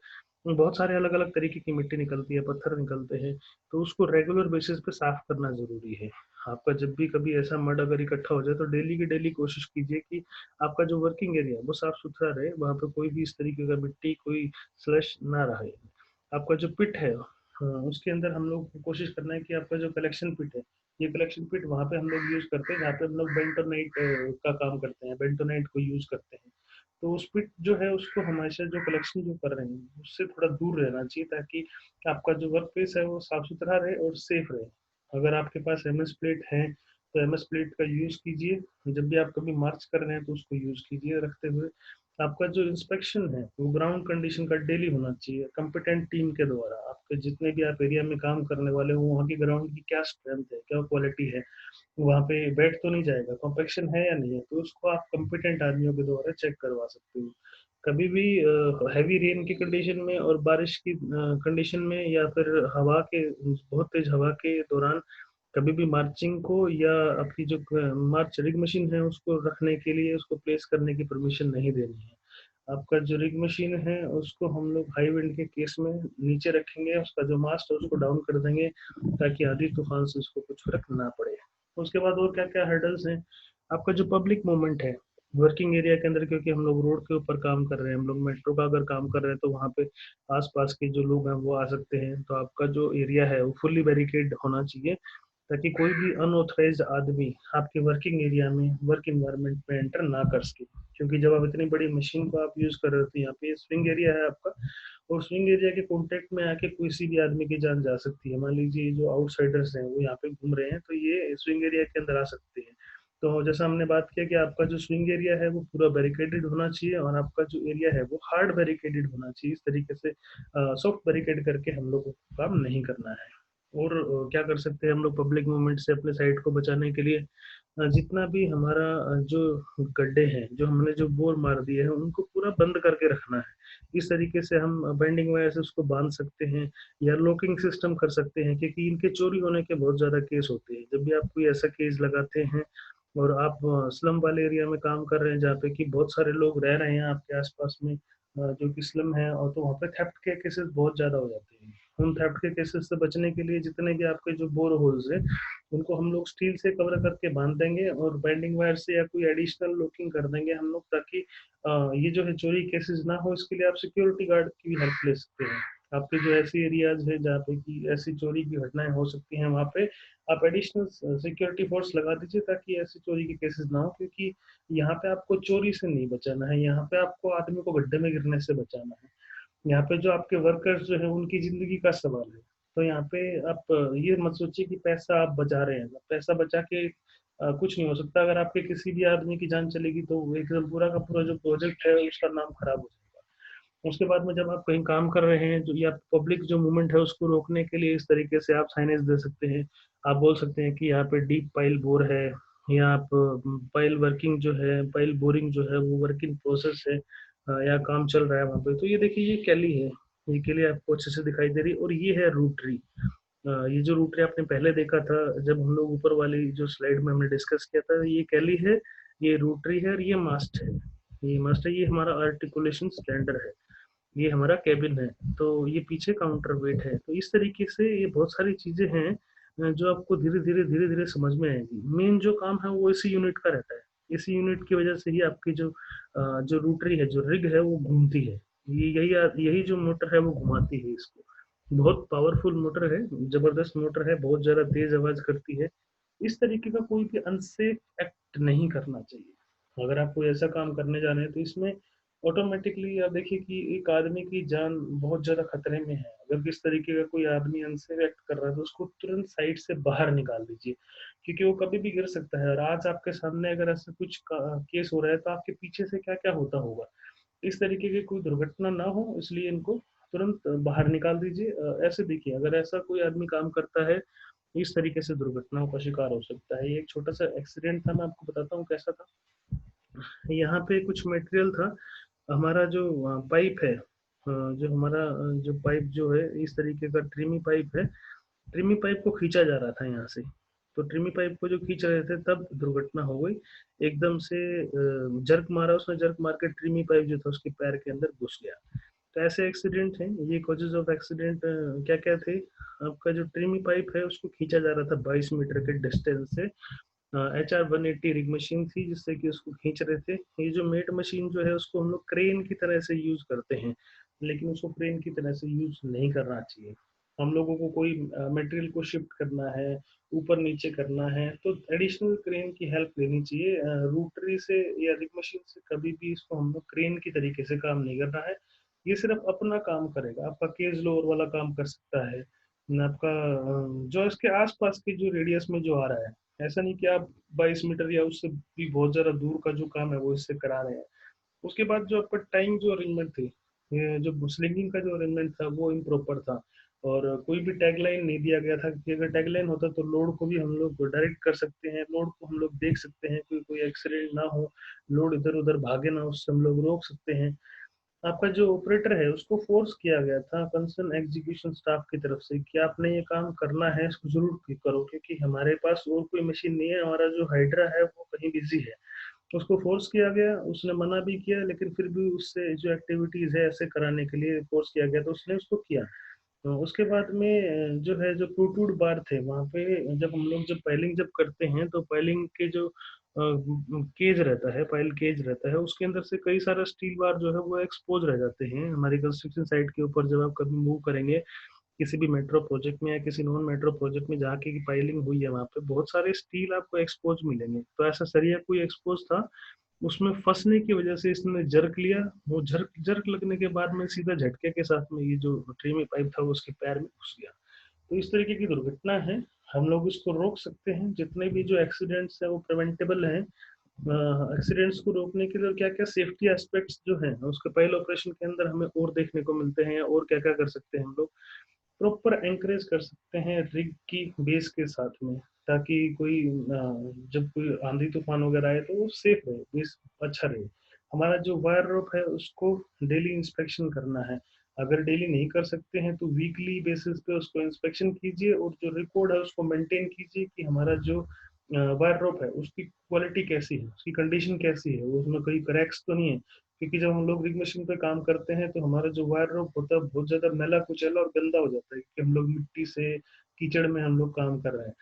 बहुत सारे अलग अलग तरीके की मिट्टी निकलती है, पत्थर निकलते हैं। तो उसको रेगुलर बेसिस पे साफ करना जरूरी है। आपका जब भी कभी ऐसा मड अगर इकट्ठा हो जाए तो डेली की डेली कोशिश कीजिए कि आपका जो वर्किंग एरिया है वो साफ सुथरा रहे, वहां पे कोई भी इस तरीके का मिट्टी, कोई स्लश ना रहे। आपका जो पिट है, उसके अंदर हम लोग को कोशिश करना है कि आपका जो कलेक्शन पिट है, ये कलेक्शन पिट वहाँ पे हम लोग यूज करते हैं जहाँ पे हम लोग बेंटोनाइट का काम करते हैं, बेंटोनाइट को यूज करते हैं। तो उस पिट जो है उसको हमेशा जो कलेक्शन जो कर रहे हैं उससे थोड़ा दूर रहना चाहिए, ताकि आपका जो वर्क प्लेस है वो साफ सुथरा रहे और सेफ रहे। अगर आपके पास एमएस प्लेट है तो एमएस प्लेट का यूज कीजिए, जब भी आप कभी मार्च कर रहे हैं तो उसको यूज कीजिए रखते हुए। आपका जो इंस्पेक्शन है वो ग्राउंड कंडीशन का डेली होना चाहिए, कंपिटेंट टीम के द्वारा। आपके जितने भी आप एरिया में काम करने वाले हो, वहाँ की ग्राउंड की क्या स्ट्रेंथ है, क्या क्वालिटी है, वहाँ पे बैठ तो नहीं जाएगा, कॉम्पेक्शन है या नहीं है, तो उसको आप कंपिटेंट आदमियों के द्वारा चेक करवा सकते हो। कभी भी हैवी रेन की कंडीशन में और बारिश की कंडीशन में, या फिर हवा के, बहुत तेज हवा के दौरान, कभी भी मार्चिंग को या आपकी जो मार्च रिग मशीन है उसको रखने के लिए, उसको प्लेस करने की परमिशन नहीं देनी है। आपका जो रिग मशीन है उसको हम लोग हाई विंड के केस में नीचे रखेंगे, उसका जो मास्ट है उसको डाउन कर देंगे, ताकि आधी तूफान से उसको कुछ फर्क ना पड़े। उसके बाद और क्या क्या हर्डल्स हैं, आपका जो पब्लिक मूवमेंट है, वर्किंग एरिया के अंदर, क्योंकि हम लोग रोड के ऊपर काम कर रहे हैं, हम लोग मेट्रो का अगर काम कर रहे हैं तो वहाँ पे आसपास के जो लोग हैं वो आ सकते हैं। तो आपका जो एरिया है वो फुल्ली बैरिकेड होना चाहिए, ताकि कोई भी अनऑथराइज्ड आदमी आपके वर्किंग एरिया में, वर्क इन्वायरमेंट में एंटर ना कर सके। क्योंकि जब आप इतनी बड़ी मशीन को आप यूज कर रहे हो तो यहाँ पे स्विंग एरिया है आपका, और स्विंग एरिया के कॉन्टेक्ट में आके किसी भी आदमी की जान जा सकती है। मान लीजिए जो आउटसाइडर्स हैं वो यहाँ पे घूम रहे हैं तो ये स्विंग एरिया के अंदर आ सकते हैं। तो जैसा हमने बात किया कि आपका जो स्विंग एरिया है वो पूरा बैरिकेडेड होना चाहिए, और आपका जो एरिया है वो हार्ड बैरिकेडेड होना चाहिए। इस तरीके से सॉफ्ट बैरिकेड करके हम लोगों को काम नहीं करना है। और क्या कर सकते हैं हम लोग पब्लिक मूवमेंट से अपने साइड को बचाने के लिए, जितना भी हमारा जो गड्ढे हैं, जो हमने जो बोर मार दिए हैं, उनको पूरा बंद करके रखना है। इस तरीके से हम बेंडिंग वायर से उसको बांध सकते हैं, या लॉकिंग सिस्टम कर सकते हैं, क्योंकि इनके चोरी होने के बहुत ज्यादा केस होते हैं। जब भी आप कोई ऐसा केस लगाते हैं और आप स्लम वाले एरिया में काम कर रहे हैं जहाँ पे कि बहुत सारे लोग रह रहे हैं आपके आसपास में, जो कि स्लम है, और तो वहाँ पे थेफ्ट के केसेस बहुत ज्यादा हो जाते हैं। उन थेफ्ट के केसेस से बचने के लिए जितने भी आपके जो बोर होल्स है उनको हम लोग स्टील से कवर करके बांध देंगे, और बेंडिंग वायर से या कोई एडिशनल लॉकिंग कर देंगे हम लोग, ताकि ये जो है चोरी केसेस ना हो। इसके लिए आप सिक्योरिटी गार्ड की भी हेल्प ले सकते हैं। आपके जो ऐसी एरियाज है जहाँ पे कि ऐसी चोरी की घटनाएं हो सकती हैं, वहाँ पे आप एडिशनल सिक्योरिटी फोर्स लगा दीजिए, ताकि ऐसी चोरी के केसेस ना हो। क्योंकि यहाँ पे आपको चोरी से नहीं बचाना है, यहाँ पे आपको आदमी को गड्ढे में गिरने से बचाना है। यहाँ पे जो आपके वर्कर्स जो है उनकी जिंदगी का सवाल है। तो यहाँ पे आप ये मत सोचिए कि पैसा आप बचा रहे हैं। पैसा बचा के कुछ नहीं हो सकता। अगर आपके किसी भी आदमी की जान चलेगी तो एकदम पूरा का पूरा जो प्रोजेक्ट है उसका नाम खराब हो जाएगा। उसके बाद में जब आप कहीं काम कर रहे हैं, जो या पब्लिक जो मूवमेंट है उसको रोकने के लिए इस तरीके से आप साइनेज दे सकते हैं। आप बोल सकते हैं कि यहाँ पे डीप पाइल बोर है, या आप पाइल वर्किंग जो है, पाइल बोरिंग जो है वो वर्क इन प्रोसेस है, या काम चल रहा है वहाँ पे। तो ये देखिए ये कैली है, ये कैली आपको अच्छे से दिखाई दे रही है। और ये है रूट ट्री। ये जो रूट ट्री आपने पहले देखा था जब हम लोग ऊपर वाली जो स्लाइड में हमने डिस्कस किया था, ये कैली है, ये रूट ट्री है, और ये मास्ट है। ये मास्ट है, ये हमारा आर्टिकुलेशन सिलेंडर है, ये हमारा केबिन है। तो ये पीछे काउंटर वेट है। तो इस तरीके से ये बहुत सारी चीजें हैं जो आपको धीरे धीरे समझ में आएगी। मेन जो काम है वो इसी यूनिट का रहता है। इसी यूनिट की वजह से ही आपकी जो रोटरी है, जो रिग है, वो घूमती है। ये यही यही जो मोटर है वो घुमाती है इसको। बहुत पावरफुल मोटर है, जबरदस्त मोटर है, बहुत ज्यादा तेज आवाज करती है। इस तरीके का कोई भी अनसेफ एक्ट नहीं करना चाहिए। अगर आप कोई ऐसा काम करने जा रहे हैं तो इसमें ऑटोमेटिकली आप देखिए कि एक आदमी की जान बहुत ज्यादा खतरे में है। अगर किस तरीके का कोई आदमी अनसेफ एक्ट कर रहा है तो उसको तुरंत साइड से बाहर निकाल दीजिए, क्योंकि वो कभी भी गिर सकता है। और आज आपके सामने अगर ऐसा कुछ केस हो रहा है तो आपके पीछे से क्या क्या होता होगा। इस तरीके की कोई दुर्घटना ना हो, इसलिए इनको तुरंत बाहर निकाल दीजिए। ऐसे देखिए, अगर ऐसा कोई आदमी काम करता है इस तरीके से दुर्घटनाओं का शिकार हो सकता है। ये एक छोटा सा एक्सीडेंट था, मैं आपको बताता हूँ कैसा था। यहाँ पे कुछ मटेरियल था, हमारा जो पाइप है, जो हमारा जो पाइप जो है इस तरीके का ट्रिमी पाइप है। ट्रिमी पाइप को खींचा जा रहा था यहाँ से। तो ट्रिमी पाइप को जो खींच रहे थे तब दुर्घटना हो गई। एकदम से जर्क मारा उसने, जर्क मार के ट्रिमी पाइप जो था उसके पैर के अंदर घुस गया। तो ऐसे एक्सीडेंट हैं। ये कॉजेज ऑफ एक्सीडेंट क्या क्या थे। आपका जो ट्रिमी पाइप है उसको खींचा जा रहा था 22 मीटर के डिस्टेंस से। HR-180 रिग मशीन थी जिससे कि उसको खींच रहे थे। ये जो मेट मशीन जो है उसको हम लोग क्रेन की तरह से यूज करते हैं, लेकिन उसको क्रेन की तरह से यूज नहीं करना चाहिए। हम लोगों को कोई मटेरियल को शिफ्ट करना है, ऊपर नीचे करना है, तो एडिशनल क्रेन की हेल्प लेनी चाहिए। रूटरी से या रिग मशीन से कभी भी इसको हम लोग क्रेन की तरीके से काम नहीं करना है। ये सिर्फ अपना काम करेगा, आपका केज लोअर वाला काम कर सकता है न आपका जो इसके आसपास के जो रेडियस में जो आ रहा है। ऐसा नहीं कि आप 22 मीटर या उससे भी बहुत ज्यादा दूर का जो काम है वो इससे करा रहे हैं। उसके बाद जो आपका टाइम जो अरेंजमेंट थी, ये जो स्लिंगिंग का जो अरेंजमेंट था वो इम्प्रॉपर था। और कोई भी टैगलाइन नहीं दिया गया था, कि अगर टैगलाइन होता तो लोड को भी हम लोग डायरेक्ट कर सकते हैं, लोड को हम लोग देख सकते हैं, कोई कोई एक्सीडेंट ना हो, लोड इधर उधर भागे ना, उससे हम लोग रोक सकते हैं। आपका जो ऑपरेटर है उसको फोर्स किया गया था कंसर्न एग्जीक्यूशन स्टाफ की तरफ से कि आपने ये काम करना है, इसको जरूर करो, क्योंकि हमारे पास और कोई मशीन नहीं है, हमारा जो हाइड्रा है वो कहीं बिजी है। उसको फोर्स किया गया, उसने मना भी किया, लेकिन फिर भी उससे जो एक्टिविटीज है ऐसे कराने के लिए फोर्स किया गया तो उसने उसको किया। तो उसके बाद में जो है जो प्रोटूड बार थे वहाँ पे, जब हम लोग जब पाइलिंग जब करते हैं तो पाइलिंग के जो केज रहता है, पाइल केज रहता है, उसके अंदर से कई सारे स्टील बार जो है वो एक्सपोज रह जाते हैं हमारी कंस्ट्रक्शन साइट के ऊपर। जब आप कभी मूव करेंगे किसी भी मेट्रो प्रोजेक्ट में या किसी नॉन मेट्रो प्रोजेक्ट में, जहाँ की पाइलिंग हुई है वहाँ पे बहुत सारे स्टील आपको एक्सपोज मिलेंगे। तो ऐसा सरिया कोई एक्सपोज था, उसमें फंसने की वजह से इसने जर्क लिया। वो जर्क जर्क लगने के बाद में सीधा झटके के साथ में ये जो ट्री में पाइप था वो उसके पैर में घुस गया। तो इस तरीके की दुर्घटना है, हम लोग इसको रोक सकते हैं। जितने भी जो एक्सीडेंट्स है वो प्रिवेंटेबल हैं। एक्सीडेंट्स को रोकने के लिए क्या क्या सेफ्टी एस्पेक्ट्स जो हैं उसके पहले ऑपरेशन के अंदर हमें और देखने को मिलते हैं, और क्या क्या कर सकते हैं हम लोग। प्रॉपर एंकरेज कर सकते हैं रिग की बेस के साथ में, ताकि कोई जब कोई आंधी तूफान वगैरह आए तो वो सेफ रहे, बेस अच्छा रहे। हमारा जो वायर रोप है उसको डेली इंस्पेक्शन करना है। अगर डेली नहीं कर सकते हैं तो वीकली बेसिस पे उसको इंस्पेक्शन कीजिए, और जो रिकॉर्ड है उसको मेंटेन कीजिए कि हमारा जो वायर रोप है उसकी क्वालिटी कैसी है, उसकी कंडीशन कैसी है, उसमें कोई क्रैक्स तो नहीं है। क्योंकि जब हम लोग रिग मशीन पे काम करते हैं तो हमारा जो वायर रोप होता है बहुत ज्यादा मैला कुचैला और गंदा हो जाता है, क्योंकि हम लोग मिट्टी से कीचड़ में हम लोग काम कर रहे हैं।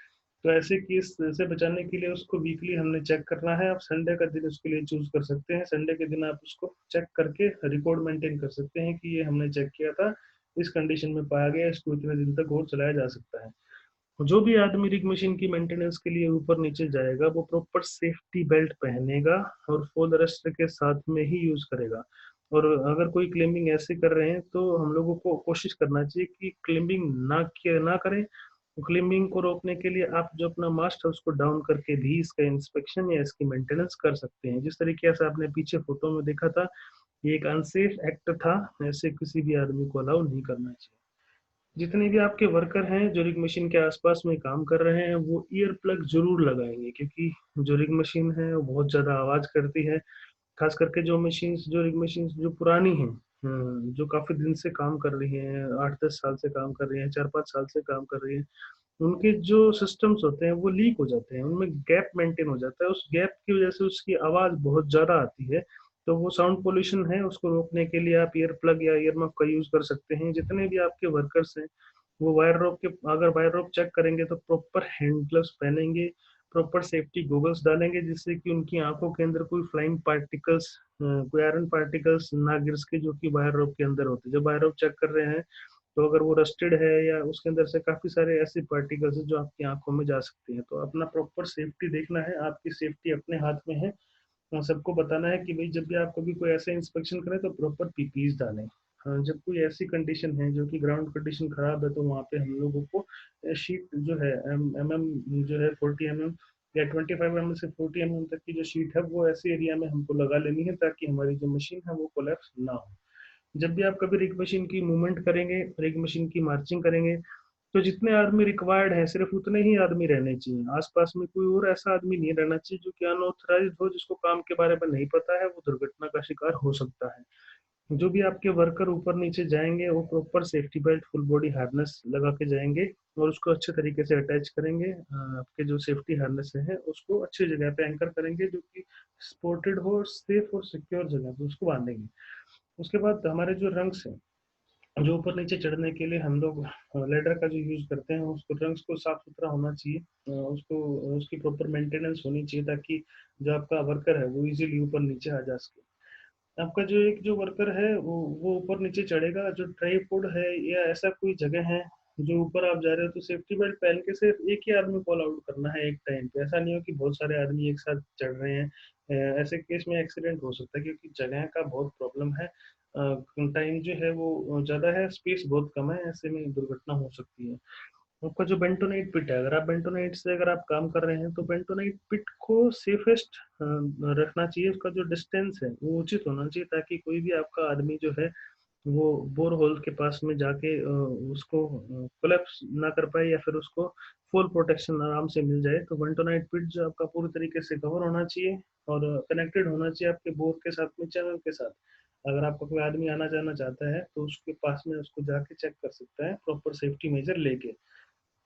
तो ऐसे केस से बचाने के लिए उसको वीकली हमने चेक करना है। आप संडे का दिन उसके लिए चूज कर सकते हैं। संडे के दिन आप उसको चेक करके रिकॉर्ड मेंटेन कर सकते हैं कि ये हमने चेक किया था, इस कंडीशन में पाया गया, इसको इतने दिन तक और चलाया जा सकता है। जो भी आदमी रिग मशीन की मेंटेनेंस के लिए ऊपर नीचे जाएगा वो प्रॉपर सेफ्टी बेल्ट पहनेगा और फुल रेस्ट के साथ में ही यूज करेगा। और अगर कोई क्लेम्बिंग ऐसे कर रहे हैं तो हम लोगों को कोशिश करना चाहिए कि क्लेम्बिंग ना करें। क्लेम्बिंग को रोकने के लिए आप जो अपना मास्ट है उसको डाउन करके भी इसका इंस्पेक्शन या इसकी मेंटेनेंस कर सकते हैं। जिस तरीके से आपने पीछे फोटो में देखा था, ये एक अनसेफ एक्ट था, ऐसे किसी भी आदमी को अलाउ नहीं करना चाहिए। जितने भी आपके वर्कर हैं जो रिग मशीन के आसपास में काम कर रहे हैं वो ईयर प्लग जरूर लगाएंगे, क्योंकि जो रिग मशीन है वो बहुत ज्यादा आवाज करती है। खास करके जो रिग मशीन जो पुरानी हैं, जो काफी दिन से काम कर रही हैं, 8-10 साल से काम कर रही हैं, 4-5 साल से काम कर रही हैं, उनके जो सिस्टम्स होते हैं वो लीक हो जाते हैं, उनमें गैप मेंटेन हो जाता है। उस गैप की वजह से उसकी आवाज बहुत ज्यादा आती है। तो वो साउंड पोल्यूशन है, उसको रोकने के लिए आप ईयर प्लग या ईयर मफ का यूज कर सकते हैं। जितने भी आपके वर्कर्स हैं वो वायर रोप के, अगर वायर रोप चेक करेंगे तो प्रॉपर हैंड ग्लव्स पहनेंगे, प्रॉपर सेफ्टी गॉगल्स डालेंगे, जिससे कि उनकी आंखों के अंदर कोई फ्लाइंग पार्टिकल्स, कोई आयरन पार्टिकल्स ना गिर सके जो कि वायर रोप के अंदर होते हैं। जब वायर रोप चेक कर रहे हैं तो अगर वो रस्टेड है या उसके अंदर से काफी सारे ऐसे पार्टिकल्स हैं जो आपकी आंखों में जा सकते हैं, तो अपना प्रॉपर सेफ्टी देखना है। आपकी सेफ्टी अपने हाथ में है। सबको बताना है कि भाई जब भी आप कभी कोई ऐसा इंस्पेक्शन करें तो प्रॉपर पीपीज डालें। हाँ, जब कोई ऐसी कंडीशन है जो कि ग्राउंड कंडीशन खराब है तो वहाँ पे हम लोगों को शीट जो है जो है 40 mm या 25 mm से 40 mm तक की जो शीट है वो ऐसे एरिया में हमको लगा लेनी है, ताकि हमारी जो मशीन है वो कोलैप्स ना हो। जब भी आप कभी रिग मशीन की मूवमेंट करेंगे, रिग मशीन की मार्चिंग करेंगे, तो जितने आदमी रिक्वायर्ड है सिर्फ उतने ही आदमी रहने चाहिए। आसपास में कोई और ऐसा आदमी नहीं रहना चाहिए जो कि अनऑथराइज हो, जिसको काम के बारे में नहीं पता है, वो दुर्घटना का शिकार हो सकता है। जो भी आपके वर्कर ऊपर नीचे जाएंगे वो proper safety belt full body harness लगा के जाएंगे, और उसको अच्छे तरीके से अटैच करेंगे। आपके जो सेफ्टी हार्नेस है उसको अच्छी जगह पे एंकर करेंगे, जो कि सपोर्टेड हो, सेफ और सिक्योर जगह पे उसको बांधेंगे। उसके बाद हमारे जो रंग्स हैं, जो ऊपर नीचे चढ़ने के लिए हम लोग लेडर का जो यूज करते हैं, उसको रंग्स को साफ सुथरा होना चाहिए। उसको उसकी प्रॉपर मेंटेनेंस होनी चाहिए, ताकि जो आपका वर्कर है वो इजीली ऊपर नीचे आ जा सके। आपका जो एक जो वर्कर है वो ऊपर नीचे चढ़ेगा, जो ट्राईपोड है या ऐसा कोई जगह है जो ऊपर आप जा रहे हो, तो सेफ्टी बेल्ट पहन के सिर्फ एक ही आदमी कॉल आउट करना है एक टाइम पे। ऐसा नहीं हो कि बहुत सारे आदमी एक साथ चढ़ रहे हैं। ऐसे केस में एक्सीडेंट हो सकता है, क्योंकि जगह का बहुत प्रॉब्लम है। टाइम जो है वो ज्यादा है, स्पेस बहुत कम है, ऐसे में दुर्घटना हो सकती है। आपका जो बेंटोनाइट पिट है, अगर आप बेंटोनाइट से अगर आप काम कर रहे हैं तो बेंटोनाइट पिट को सेफेस्ट रखना चाहिए। उसका जो डिस्टेंस है वो उचित होना चाहिए, ताकि कोई भी आपका आदमी जो है वो बोर होल के पास में जाके उसको कोलैप्स ना कर पाए, या फिर उसको फुल प्रोटेक्शन आराम से मिल जाए। तो बेंटोनाइट पिट जो आपका पूरी तरीके से कवर होना चाहिए और कनेक्टेड होना चाहिए आपके बोर के साथ में, चैनल के साथ। अगर आपका कोई आदमी आना जाना चाहता है तो उसके पास में उसको जाके चेक कर सकता है प्रॉपर सेफ्टी मेजर लेके।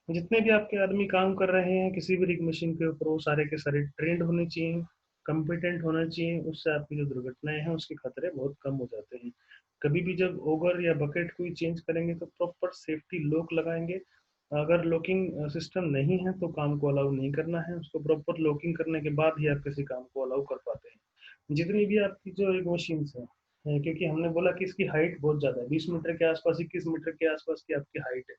जितने भी आपके आदमी काम कर रहे हैं किसी भी रिग मशीन के ऊपर, वो सारे के सारे ट्रेंड होने चाहिए, कम्पिटेंट होना चाहिए। उससे आपकी जो दुर्घटनाएं हैं उसके खतरे बहुत कम हो जाते हैं। कभी भी जब ओगर या बकेट कोई चेंज करेंगे तो प्रॉपर सेफ्टी लॉक लगाएंगे, अगर लॉकिंग सिस्टम नहीं है तो काम को अलाउ नहीं करना है, उसको प्रॉपर लॉकिंग करने के बाद ही आप किसी काम को अलाउ कर पाते हैं। जितनी भी आपकी जो एक मशीन्स है, क्योंकि हमने बोला कि इसकी हाइट बहुत ज़्यादा है, 20 मीटर के आसपास, 21 मीटर के आसपास की आपकी हाइट है।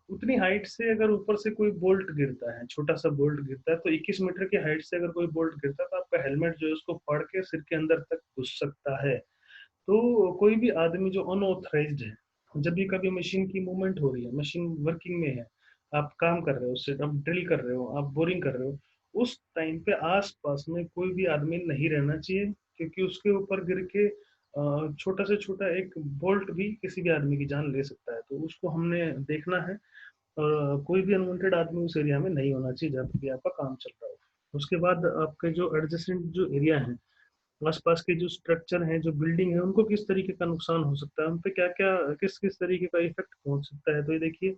उतनी हाइट से अगर ऊपर से कोई बोल्ट गिरता है, छोटा सा बोल्ट गिरता है, तो 21 मीटर की हाइट से अगर कोई बोल्ट गिरता है तो आपका हेलमेट जो है उसको फाड़ के सिर के अंदर तक घुस सकता है। तो कोई भी आदमी जो अनऑथराइज्ड है, जब भी कभी मशीन की मूवमेंट हो रही है, मशीन वर्किंग में है, आप काम कर रहे हो, उससे आप ड्रिल कर रहे हो, आप बोरिंग कर रहे हो, उस टाइम पे आस-पास में कोई भी आदमी नहीं रहना चाहिए, क्योंकि उसके ऊपर गिर के छोटा से छोटा एक बोल्ट भी किसी भी आदमी की जान ले सकता है। तो उसको हमने देखना है, कोई भी अनवांटेड आदमी उस एरिया में नहीं होना चाहिए जहाँ पे भी आपका काम चल रहा हो। उसके बाद आपके जो एडजेसेंट जो एरिया है, आसपास के जो स्ट्रक्चर हैं, जो बिल्डिंग है, उनको किस तरीके का नुकसान हो सकता है, उन पे क्या-क्या, किस-किस तरीके का इफ़ेक्ट पहुँच सकता है। तो ये देखिए,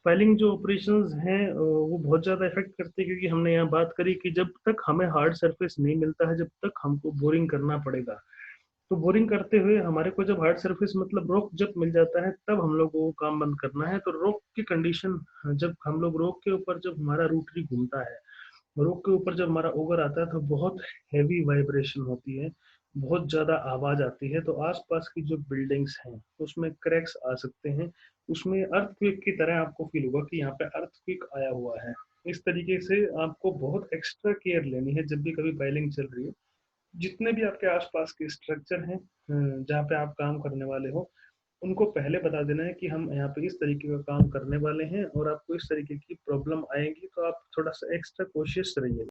फाइलिंग जो ऑपरेशंस हैं वो बहुत ज़्यादा इफ़ेक्ट करते हैं, क्योंकि हमने यहाँ बात करी कि जब तक हमें हार्ड सरफेस नहीं मिलता है, जब तक हमको बोरिंग करना पड़ेगा। तो बोरिंग करते हुए हमारे को जब हार्ड सरफेस मतलब रॉक जब मिल जाता है, तब हम लोग को वो काम बंद करना है। तो रॉक की कंडीशन, जब हम लोग रॉक के ऊपर जब हमारा रूटरी घूमता है, रॉक के ऊपर जब हमारा ओवर आता है, तो बहुत हेवी वाइब्रेशन होती है, बहुत ज़्यादा आवाज़ आती है। तो आसपास की जो बिल्डिंग्स हैं, उसमें क्रैक्स आ सकते हैं, उसमें अर्थक्वेक की तरह आपको फील होगा कि यहाँ पे अर्थक्वेक आया हुआ है। इस तरीके से आपको बहुत एक्स्ट्रा केयर लेनी है जब भी कभी पाइलिंग चल रही है। जितने भी आपके आसपास के स्ट्रक्चर हैं, जहाँ पे आप काम करने वाले हो, उनको पहले बता देना है कि हम यहाँ पे इस तरीके का काम करने वाले हैं और आपको इस तरीके की प्रॉब्लम आएगी, तो आप थोड़ा सा एक्स्ट्रा कोशिश रहिए।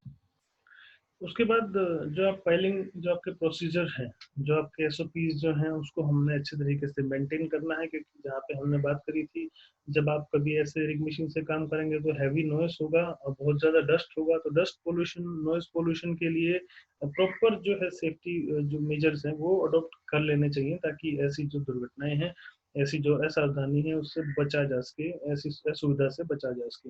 उसके बाद जो आप फाइलिंग, जो आपके प्रोसीजर हैं, जो आपके एसओपीज जो हैं, उसको हमने अच्छे तरीके से मेंटेन करना है, क्योंकि जहाँ पे हमने बात करी थी, जब आप कभी ऐसे रिग मशीन से काम करेंगे तो हैवी नॉइस होगा और बहुत ज़्यादा डस्ट होगा। तो डस्ट पोल्यूशन, नॉइस पोल्यूशन के लिए प्रॉपर जो है सेफ्टी जो मेजर्स हैं वो अडॉप्ट कर लेने चाहिए, ताकि ऐसी जो दुर्घटनाएं हैं, ऐसी जो असावधानी है, उससे बचा जा सके, ऐसी असुविधा से बचा जा सके।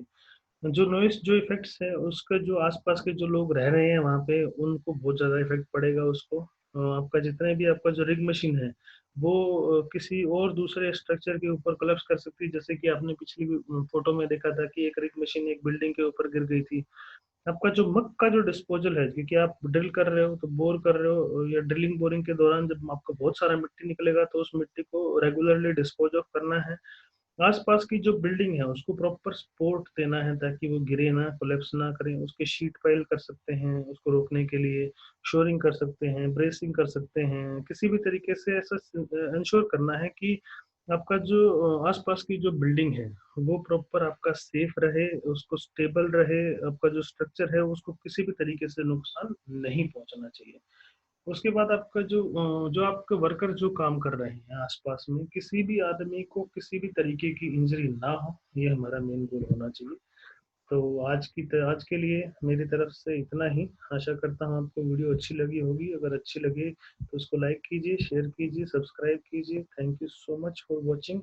जो नॉइस जो इफेक्ट्स है, उसका जो आसपास के जो लोग रह रहे हैं वहाँ पे, उनको बहुत ज़्यादा इफेक्ट पड़ेगा उसको। आपका जितने भी आपका जो रिग मशीन है, वो किसी और दूसरे स्ट्रक्चर के ऊपर कोलैप्स कर सकती है। जैसे कि आपने पिछली फोटो में देखा था कि एक रिग मशीन एक बिल्डिंग के ऊपर गिर गई थी। आपका जो मग का जो डिस्पोजल है, क्योंकि आप ड्रिल कर रहे हो, तो बोर कर रहे हो, या ड्रिलिंग बोरिंग के दौरान जब आपका बहुत सारा मिट्टी निकलेगा, तो उस मिट्टी को रेगुलरली डिस्पोज ऑफ करना है। आस-पास की जो बिल्डिंग है उसको प्रॉपर सपोर्ट देना है, ताकि वो गिरे ना, कोलैप्स ना करें। उसके शीट पाइल कर सकते हैं उसको रोकने के लिए, शोरिंग कर सकते हैं, ब्रेसिंग कर सकते हैं। किसी भी तरीके से ऐसा इंश्योर करना है कि आपका जो आस-पास की जो बिल्डिंग है, वो प्रॉपर आपका सेफ रहे, उसको स्टेबल रहे, आपका जो स्ट्रक्चर है उसको किसी भी तरीके से नुकसान नहीं पहुँचना चाहिए। उसके बाद आपका जो आपके वर्कर जो काम कर रहे हैं आसपास में, किसी भी आदमी को किसी भी तरीके की इंजरी ना हो, ये हमारा मेन गोल होना चाहिए। तो आज के लिए मेरी तरफ से इतना ही। आशा करता हूँ आपको वीडियो अच्छी लगी होगी। अगर अच्छी लगे तो उसको लाइक कीजिए, शेयर कीजिए, सब्सक्राइब कीजिए। Thank you so much for watching.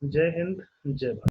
जय हिंद, जय भारत।